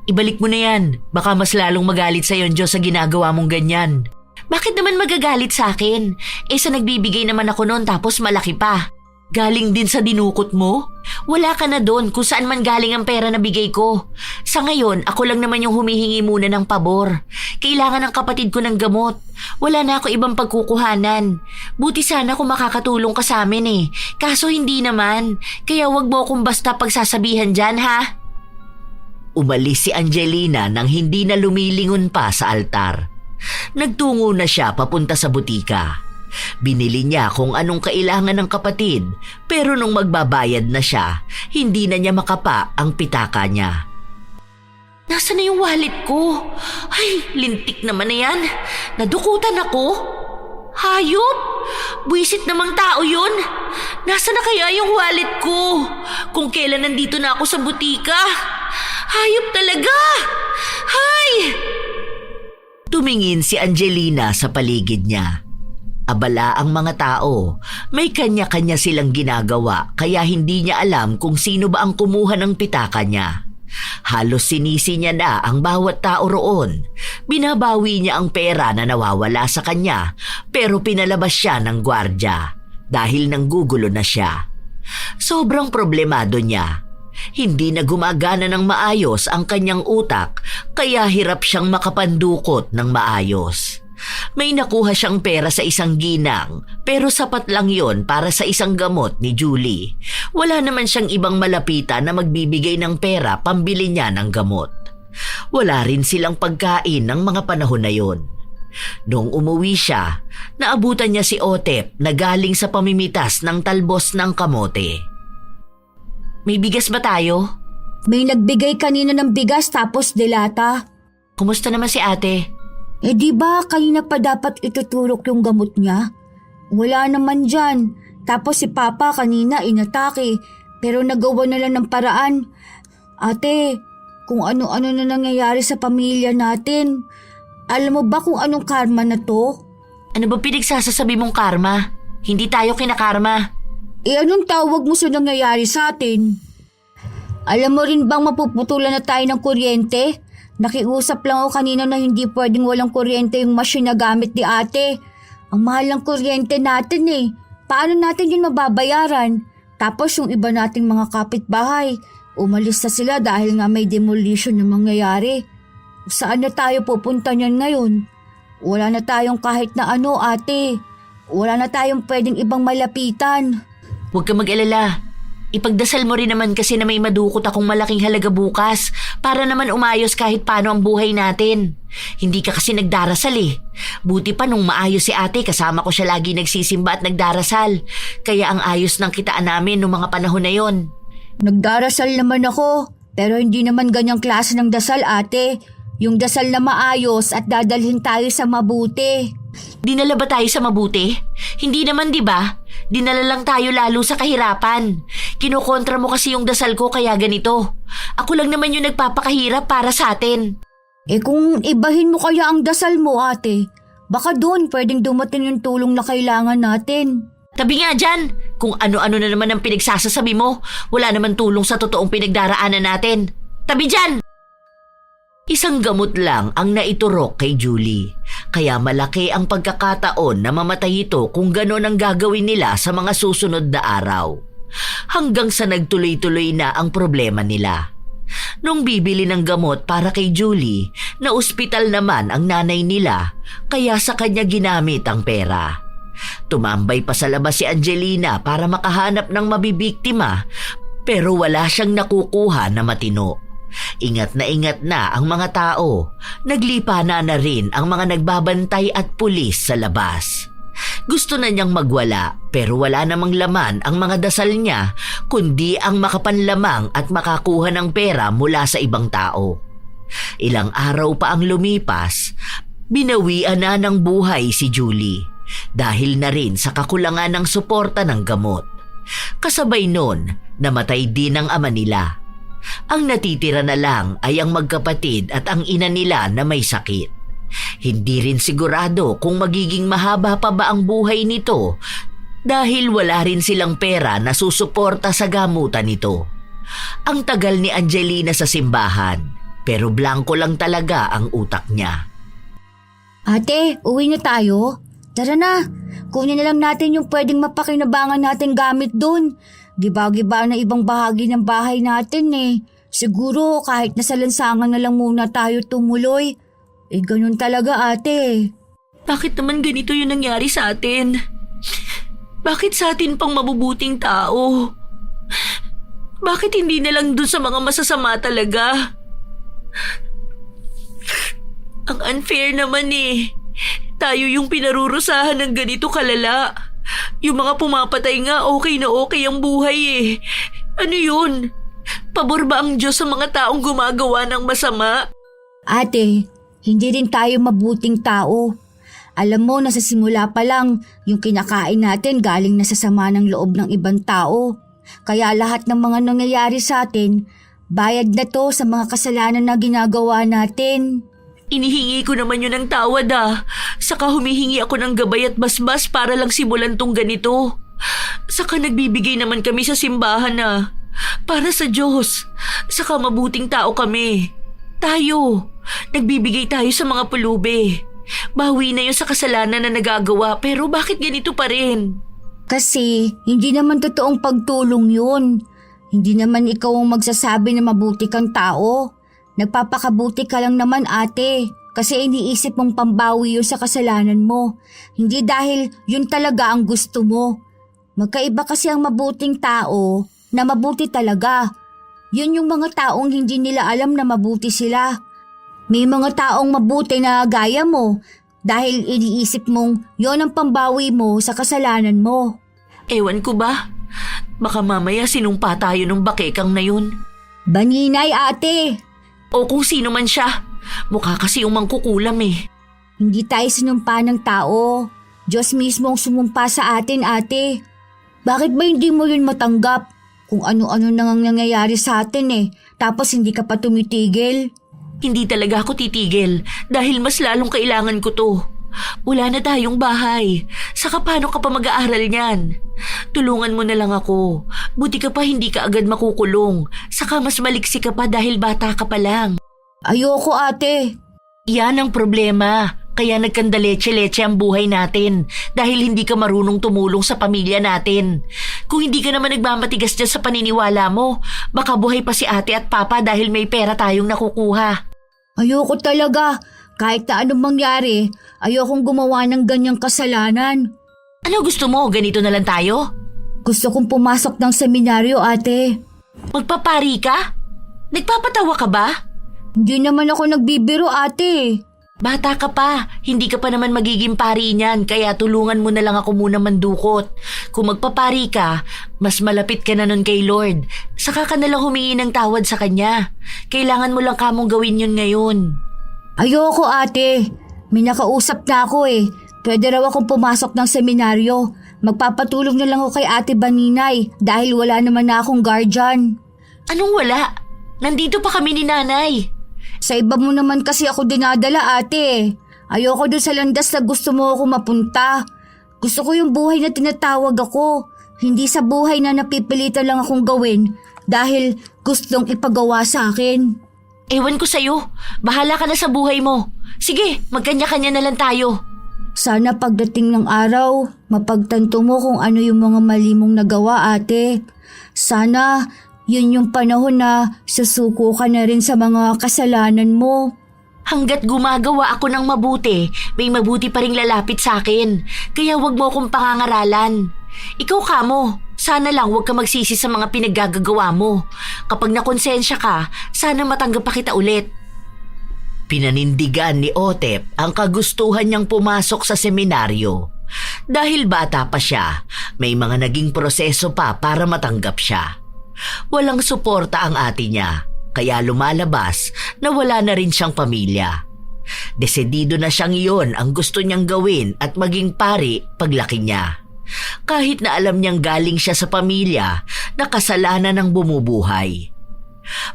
Ibalik mo na yan. Baka mas lalong magalit sa yung Diyos sa ginagawa mong ganyan. Bakit naman magagalit sa akin? Sa nagbibigay naman ako noon tapos malaki pa. Galing din sa dinukot mo? Wala ka na doon kung saan man galing ang pera na bigay ko. Sa ngayon, ako lang naman yung humihingi muna ng pabor. Kailangan ng kapatid ko ng gamot. Wala na ako ibang pagkukuhanan. Buti sana kung makakatulong ka sa amin eh. Kaso hindi naman. Kaya wag mo akong basta pagsasabihan dyan ha. Umalis si Angelina nang hindi na lumilingon pa sa altar. Nagtungo na siya papunta sa butika. Binili niya kung anong kailangan ng kapatid pero nung magbabayad na siya, hindi na niya makapa ang pitaka niya. Nasaan na yung wallet ko? Ay, lintik naman na yan. Nadukutan ako. Hayop! Buwisit namang tao yun. Nasaan na kaya yung wallet ko? Kung kailan nandito na ako sa butika? Hayop talaga! Hay! Tumingin si Angelina sa paligid niya. Abala ang mga tao. May kanya-kanya silang ginagawa kaya hindi niya alam kung sino ba ang kumuha ng pitaka niya. Halos sinisi niya na ang bawat tao roon. Binabawi niya ang pera na nawawala sa kanya pero pinalabas siya ng gwardya dahil nanggugulo na siya. Sobrang problemado niya. Hindi na gumagana ng maayos ang kanyang utak kaya hirap siyang makapandukot ng maayos. May nakuha siyang pera sa isang ginang pero sapat lang yon para sa isang gamot ni Julie. Wala naman siyang ibang malapitan na magbibigay ng pera pambili niya ng gamot. Wala rin silang pagkain ng mga panahon na yon. Noong umuwi siya, naabutan niya si Otep na galing sa pamimitas ng talbos ng kamote. May bigas ba tayo? May nagbigay kanina ng bigas tapos delata. Kumusta naman si ate? Di ba kanina pa dapat itutulok yung gamot niya? Wala naman dyan. Tapos si Papa kanina inatake pero nagawa na lang ng paraan. Ate, kung ano-ano na nangyayari sa pamilya natin. Alam mo ba kung anong karma na to? Ano ba pinagsasasabi mong karma? Hindi tayo kinakarma. Anong tawag mo sa nangyayari sa atin? Alam mo rin bang mapuputulan na tayo ng kuryente? Nakiusap lang ako kanina na hindi pwedeng walang kuryente yung machine na gamit ni ate. Ang mahal ng kuryente natin eh. Paano natin yun mababayaran? Tapos yung iba nating mga kapitbahay, umalis na sila dahil nga may demolition na mangyayari. Saan na tayo pupunta niyan ngayon? Wala na tayong kahit na ano ate. Wala na tayong pwedeng ibang malapitan. Huwag ka mag-alala. Ipagdasal mo rin naman kasi na may madukot akong malaking halaga bukas para naman umayos kahit paano ang buhay natin. Hindi ka kasi nagdarasal eh. Buti pa nung maayos si ate kasama ko siya lagi nagsisimba at nagdarasal. Kaya ang ayos ng kitaan namin nung mga panahon na yon. Nagdarasal naman ako pero hindi naman ganyang klase ng dasal ate. Yung dasal na maayos at dadalhin tayo sa mabuti. Dinala ba tayo sa mabuti? Hindi naman, di ba? Dinala lang tayo lalo sa kahirapan. Kinokontra mo kasi yung dasal ko kaya ganito. Ako lang naman yung nagpapakahirap para sa atin. Kung ibahin mo kaya ang dasal mo, ate, baka doon pwedeng dumating yung tulong na kailangan natin. Tabi nga dyan! Kung ano-ano na naman ang pinagsasasabi mo, wala naman tulong sa totoong pinagdaraanan natin. Tabi dyan! Isang gamot lang ang naiturok kay Julie. Kaya malaki ang pagkakataon na mamatay ito kung ganon ang gagawin nila sa mga susunod na araw. Hanggang sa nagtuloy-tuloy na ang problema nila. Nung bibili ng gamot para kay Julie, na ospital naman ang nanay nila, kaya sa kanya ginamit ang pera. Tumambay pa sa labas si Angelina para makahanap ng mabibiktima, pero wala siyang nakukuha na matino. Ingat na ang mga tao. Naglipa na rin ang mga nagbabantay at pulis sa labas. Gusto na niyang magwala pero wala namang laman ang mga dasal niya kundi ang makapanlamang at makakuha ng pera mula sa ibang tao. Ilang araw pa ang lumipas, binawian na ng buhay si Julie dahil na rin sa kakulangan ng suporta ng gamot. Kasabay nun, namatay din ang ama nila. Ang natitira na lang ay ang magkapatid at ang ina nila na may sakit. Hindi rin sigurado kung magiging mahaba pa ba ang buhay nito dahil wala rin silang pera na susuporta sa gamutan nito. Ang tagal ni Angelina sa simbahan pero blanko lang talaga ang utak niya. Ate, uwi na tayo. Tara na, kunin na lang natin yung pwedeng mapakinabangan natin gamit doon. Giba-giba na ibang bahagi ng bahay natin eh. Siguro kahit nasa lansangan na lang muna tayo tumuloy. Ganun talaga ate. Bakit naman ganito yung nangyari sa atin? Bakit sa atin pang mabubuting tao? Bakit hindi na lang dun sa mga masasama talaga? Ang unfair naman eh. Tayo yung pinarurusahan ng ganito kalala. Yung mga pumapatay nga okay na okay ang buhay eh. Ano yun? Pabor ba ang Diyos sa mga taong gumagawa ng masama? Ate, hindi rin tayo mabuting tao. Alam mo na sa simula pa lang, yung kinakain natin galing na sa sama ng loob ng ibang tao. Kaya lahat ng mga nangyayari sa atin, bayad na to sa mga kasalanan na ginagawa natin. Inihingi ko naman yun ng tawad Saka humihingi ako ng gabay at basbas para lang simulan tong ganito. Saka nagbibigay naman kami sa simbahan para sa Diyos. Saka mabuting tao kami. Tayo, nagbibigay tayo sa mga pulubi. Bawi na yun sa kasalanan na nagagawa pero bakit ganito pa rin? Kasi hindi naman totoong pagtulong yun. Hindi naman ikaw ang magsasabi na mabuti kang tao. Nagpapakabuti ka lang naman ate, kasi iniisip mong pambawi yun sa kasalanan mo. Hindi dahil yun talaga ang gusto mo. Magkaiba kasi ang mabuting tao na mabuti talaga. Yun yung mga taong hindi nila alam na mabuti sila. May mga taong mabuti na gaya mo dahil iniisip mong yun ang pambawi mo sa kasalanan mo. Ewan ko ba? Baka mamaya sinumpa tayo ng bakekang na yun. Baninay ate! O kung sino man siya. Mukha kasi yung mangkukulam eh. Hindi tayo sinumpa ng tao. Diyos mismo ang sumumpa sa atin ate. Bakit ba hindi mo yun matanggap? Kung ano-ano nang nangyayari sa atin eh. Tapos hindi ka pa tumitigil. Hindi talaga ako titigil dahil mas lalong kailangan ko to. Wala na tayong bahay. Saka paano ka pa mag-aaral niyan? Tulungan mo na lang ako. Buti ka pa hindi ka agad makukulong. Saka mas maliksi ka pa dahil bata ka pa lang. Ayoko ate. Yan ang problema. Kaya nagkandaletse-letse ang buhay natin dahil hindi ka marunong tumulong sa pamilya natin. Kung hindi ka naman nagmamatigas dyan sa paniniwala mo, baka buhay pa si ate at papa dahil may pera tayong nakukuha. Ayoko talaga. Kahit na anong mangyari, ayokong gumawa ng ganyang kasalanan. Ano gusto mo? Ganito na lang tayo? Gusto kong pumasok ng seminaryo ate. Magpapari ka? Nagpapatawa ka ba? Hindi naman ako nagbibiro ate. Bata ka pa, hindi ka pa naman magiging pari niyan kaya tulungan mo na lang ako muna mandukot. Kung magpapari ka, mas malapit ka na nun kay Lord. Saka ka na lang humingi ng tawad sa Kanya. Kailangan mo lang kamong gawin yun ngayon. Ayoko ate. May nakausap na ako eh. Pwede raw akong pumasok ng seminaryo. Magpapatulong na lang ako kay ate Baninay dahil wala naman na akong guardian. Anong wala? Nandito pa kami ni nanay. Sa iba mo naman kasi ako dinadala ate. Ayoko dun sa landas na gusto mo ako mapunta. Gusto ko yung buhay na tinatawag ako. Hindi sa buhay na napipilitan lang akong gawin dahil gustong ipagawa sa akin. Ewan ko sa'yo. Bahala ka na sa buhay mo. Sige, magkanya-kanya na lang tayo. Sana pagdating ng araw, mapagtanto mo kung ano yung mga mali mong nagawa ate. Sana yun yung panahon na susuko ka na rin sa mga kasalanan mo. Hanggat gumagawa ako ng mabuti, may mabuti pa ring lalapit sa akin. Kaya wag mo akong pangangaralan. Ikaw kamo, sana lang wag ka magsisi sa mga pinaggagawa mo. Kapag nakonsensya ka, sana matanggap pa kita ulit. Pinanindigan ni Otep ang kagustuhan niyang pumasok sa seminaryo. Dahil bata pa siya, may mga naging proseso pa para matanggap siya. Walang suporta ang ate niya, kaya lumalabas na wala na rin siyang pamilya. Desidido na siyang iyon ang gusto niyang gawin at maging pari paglaki niya. Kahit na alam niyang galing siya sa pamilya na kasalanan ng bumubuhay.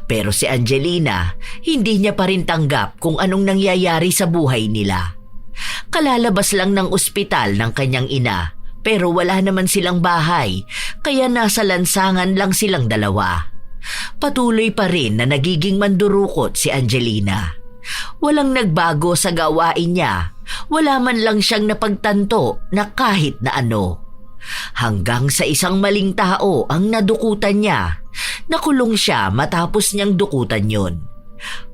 Pero si Angelina, hindi niya pa rin tanggap kung anong nangyayari sa buhay nila. Kalalabas lang ng ospital ng kanyang ina, pero wala naman silang bahay, kaya nasa lansangan lang silang dalawa. Patuloy pa rin na nagiging mandurukot si Angelina. Walang nagbago sa gawain niya, wala man lang siyang napagtanto na kahit na ano. Hanggang sa isang maling tao ang nadukutan niya. Nakulong siya matapos niyang dukutan yon.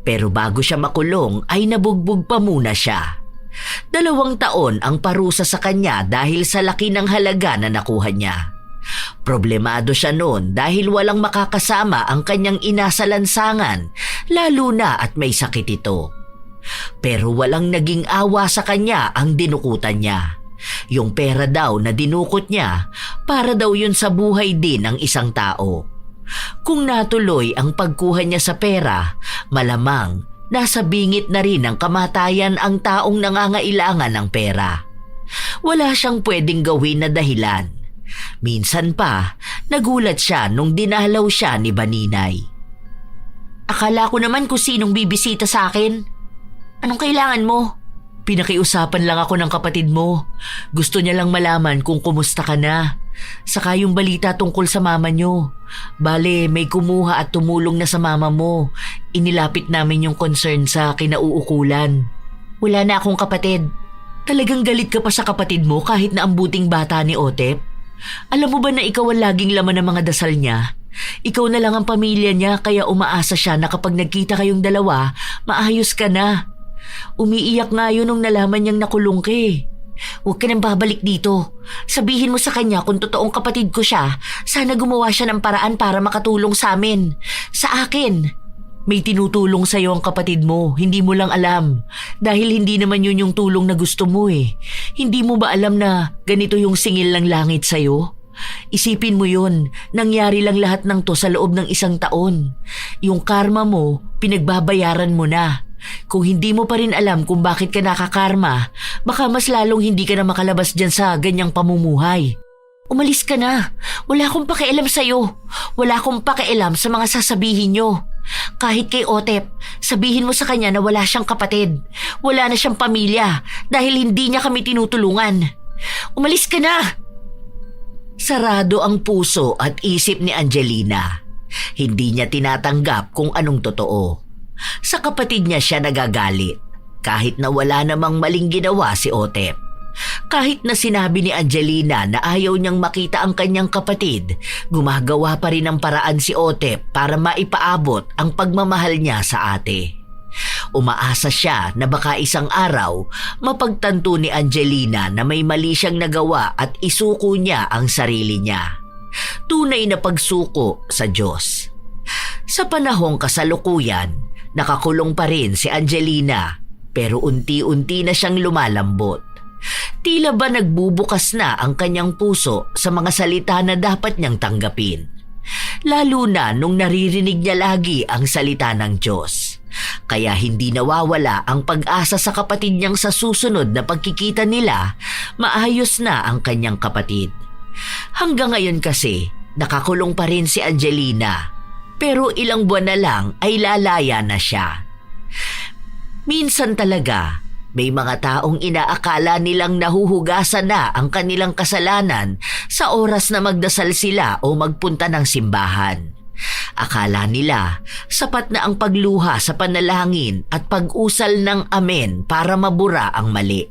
Pero bago siya makulong ay nabugbog pa muna siya. 2 taon ang parusa sa kanya dahil sa laki ng halaga na nakuha niya. Problemado siya noon dahil walang makakasama ang kanyang ina sa lansangan, lalo na at may sakit ito. Pero walang naging awa sa kanya ang dinukutan niya. Yung pera daw na dinukot niya, para daw yun sa buhay din ng isang tao. Kung natuloy ang pagkuha niya sa pera, malamang nasa bingit na rin ng kamatayan ang taong nangangailangan ng pera. Wala siyang pwedeng gawin na dahilan. Minsan pa, nagulat siya nung dinalaw siya ni Baninay. Akala ko naman kung sinong bibisita sa akin. Anong kailangan mo? Pinakiusapan lang ako ng kapatid mo. Gusto niya lang malaman kung kumusta ka na. Saka yung balita tungkol sa mama niyo. Bale, may kumuha at tumulong na sa mama mo. Inilapit namin yung concern sa kinauukulan. Wala na akong kapatid. Talagang galit ka pa sa kapatid mo kahit na ang buting bata ni Otep? Alam mo ba na ikaw ang laging laman ng mga dasal niya? Ikaw na lang ang pamilya niya kaya umaasa siya na kapag nagkita kayong dalawa, maayos ka na. Umiiyak nga yun nung nalaman niyang nakulong ka eh. Huwag ka nang babalik dito. Sabihin mo sa kanya kung totoong kapatid ko siya, sana gumawa siya ng paraan para makatulong sa amin. Sa akin. May tinutulong sa'yo ang kapatid mo, hindi mo lang alam. Dahil hindi naman yun yung tulong na gusto mo eh. Hindi mo ba alam na ganito yung singil ng langit sa'yo? Isipin mo yun, nangyari lang lahat ng to sa loob ng 1 taon. Yung karma mo, pinagbabayaran mo na. Kung hindi mo pa rin alam kung bakit ka nakakarma, baka mas lalong hindi ka na makalabas dyan sa ganyang pamumuhay. Umalis ka na. Wala akong pakialam sa'yo. Wala akong pakialam sa mga sasabihin nyo. Kahit kay Otep, sabihin mo sa kanya na wala siyang kapatid. Wala na siyang pamilya dahil hindi niya kami tinutulungan. Umalis ka na! Sarado ang puso at isip ni Angelina. Hindi niya tinatanggap kung anong totoo. Sa kapatid niya siya nagagalit, kahit na wala namang maling ginawa si Otep. Kahit na sinabi ni Angelina na ayaw niyang makita ang kanyang kapatid, gumagawa pa rin ng paraan si Otep para maipaabot ang pagmamahal niya sa ate. Umaasa siya na baka isang araw mapagtanto ni Angelina na may mali siyang nagawa at isuko niya ang sarili niya. Tunay na pagsuko sa Diyos. Sa panahong kasalukuyan, nakakulong pa rin si Angelina pero unti-unti na siyang lumalambot. Tila ba nagbubukas na ang kanyang puso sa mga salita na dapat niyang tanggapin. Lalo na nung naririnig niya lagi ang salita ng Diyos. Kaya hindi nawawala ang pag-asa sa kapatid niyang sa susunod na pagkikita nila, maayos na ang kanyang kapatid. Hanggang ngayon kasi, nakakulong pa rin si Angelina, pero ilang buwan na lang ay lalaya na siya. Minsan talaga, may mga taong inaakala nilang nahuhugasan na ang kanilang kasalanan sa oras na magdasal sila o magpunta ng simbahan. Akala nila sapat na ang pagluha sa panalangin at pag-usal ng amen para mabura ang mali.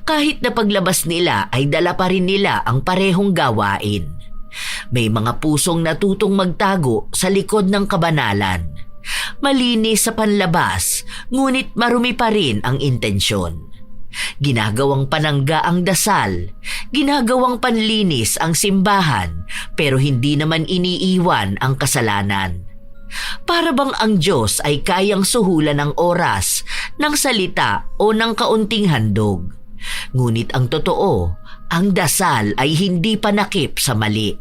Kahit na paglabas nila ay dala pa rin nila ang parehong gawain. May mga pusong natutong magtago sa likod ng kabanalan. Malinis sa panlabas, ngunit marumi pa rin ang intensyon. Ginagawang panangga ang dasal, ginagawang panlinis ang simbahan, pero hindi naman iniiwan ang kasalanan. Para bang ang Diyos ay kayang suhulan ng oras, ng salita o ng kaunting handog. Ngunit ang totoo, ang dasal ay hindi panakip sa mali.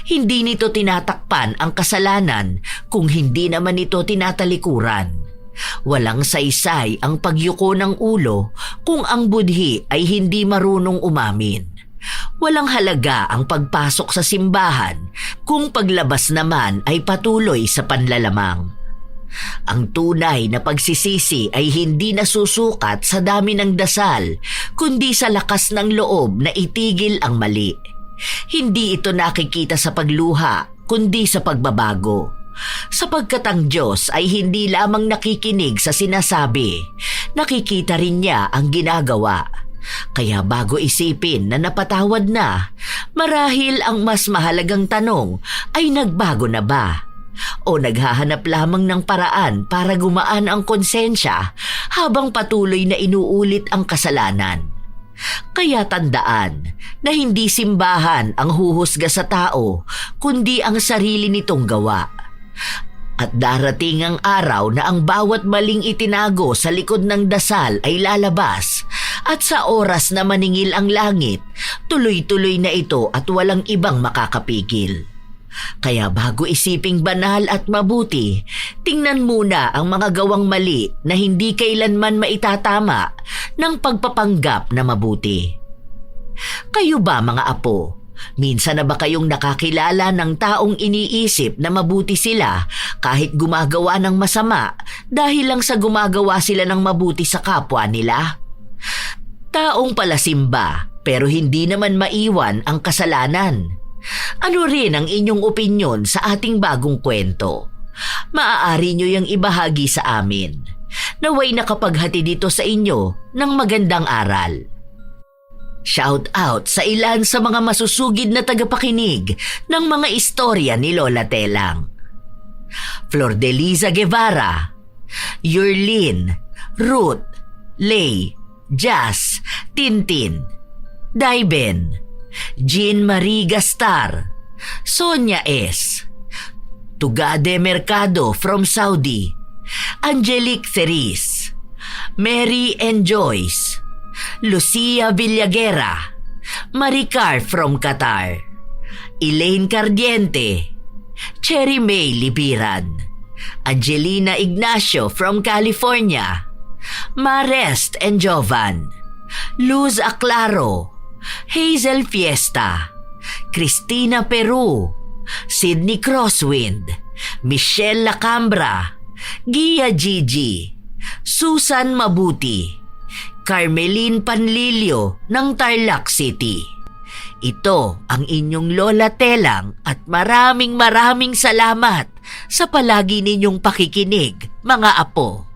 Hindi nito tinatakpan ang kasalanan kung hindi naman ito tinatalikuran. Walang saysay ang pagyuko ng ulo kung ang budhi ay hindi marunong umamin. Walang halaga ang pagpasok sa simbahan kung paglabas naman ay patuloy sa panlalamang. Ang tunay na pagsisisi ay hindi nasusukat sa dami ng dasal, kundi sa lakas ng loob na itigil ang mali. Hindi ito nakikita sa pagluha, kundi sa pagbabago. Sapagkat ang Diyos ay hindi lamang nakikinig sa sinasabi, nakikita rin niya ang ginagawa. Kaya bago isipin na napatawad na, marahil ang mas mahalagang tanong ay nagbago na ba? O naghahanap lamang ng paraan para gumaan ang konsensya habang patuloy na inuulit ang kasalanan. Kaya tandaan na hindi simbahan ang huhusga sa tao, kundi ang sarili nitong gawa. At darating ang araw na ang bawat maling itinago sa likod ng dasal ay lalabas, at sa oras na maningil ang langit, tuloy-tuloy na ito at walang ibang makakapigil. Kaya bago isiping banal at mabuti, tingnan muna ang mga gawang mali na hindi kailanman maitatama ng pagpapanggap na mabuti. Kayo ba mga apo? Minsan na ba kayong nakakilala ng taong iniisip na mabuti sila kahit gumagawa ng masama dahil lang sa gumagawa sila ng mabuti sa kapwa nila? Taong palasimba pero hindi naman maiwan ang kasalanan. Ano rin ang inyong opinyon sa ating bagong kwento? Maaari nyo yung ibahagi sa amin. Naway nakapaghati dito sa inyo ng magandang aral. Shout out sa ilan sa mga masusugid na tagapakinig ng mga istorya ni Lola Telang. Flordeliza Guevara, Yurlin, Ruth, Lay, Jazz, Tintin, Daiben, Jean Marie Gastar, Sonia S., Tugade Mercado from Saudi, Angelique Ceris, Mary and Joyce, Lucia Villaguera, Maricar from Qatar, Elaine Cardiente, Cherry May Libiran, Angelina Ignacio from California, Marest and Jovan, Luz Aclaro, Hazel Fiesta, Cristina Peru, Sydney Crosswind, Michelle Lacambra, Gia Gigi, Susan Mabuti, Carmeline Panlilio ng Tarlac City. Ito ang inyong Lola Telang at maraming salamat sa palagi ninyong pakikinig, mga apo.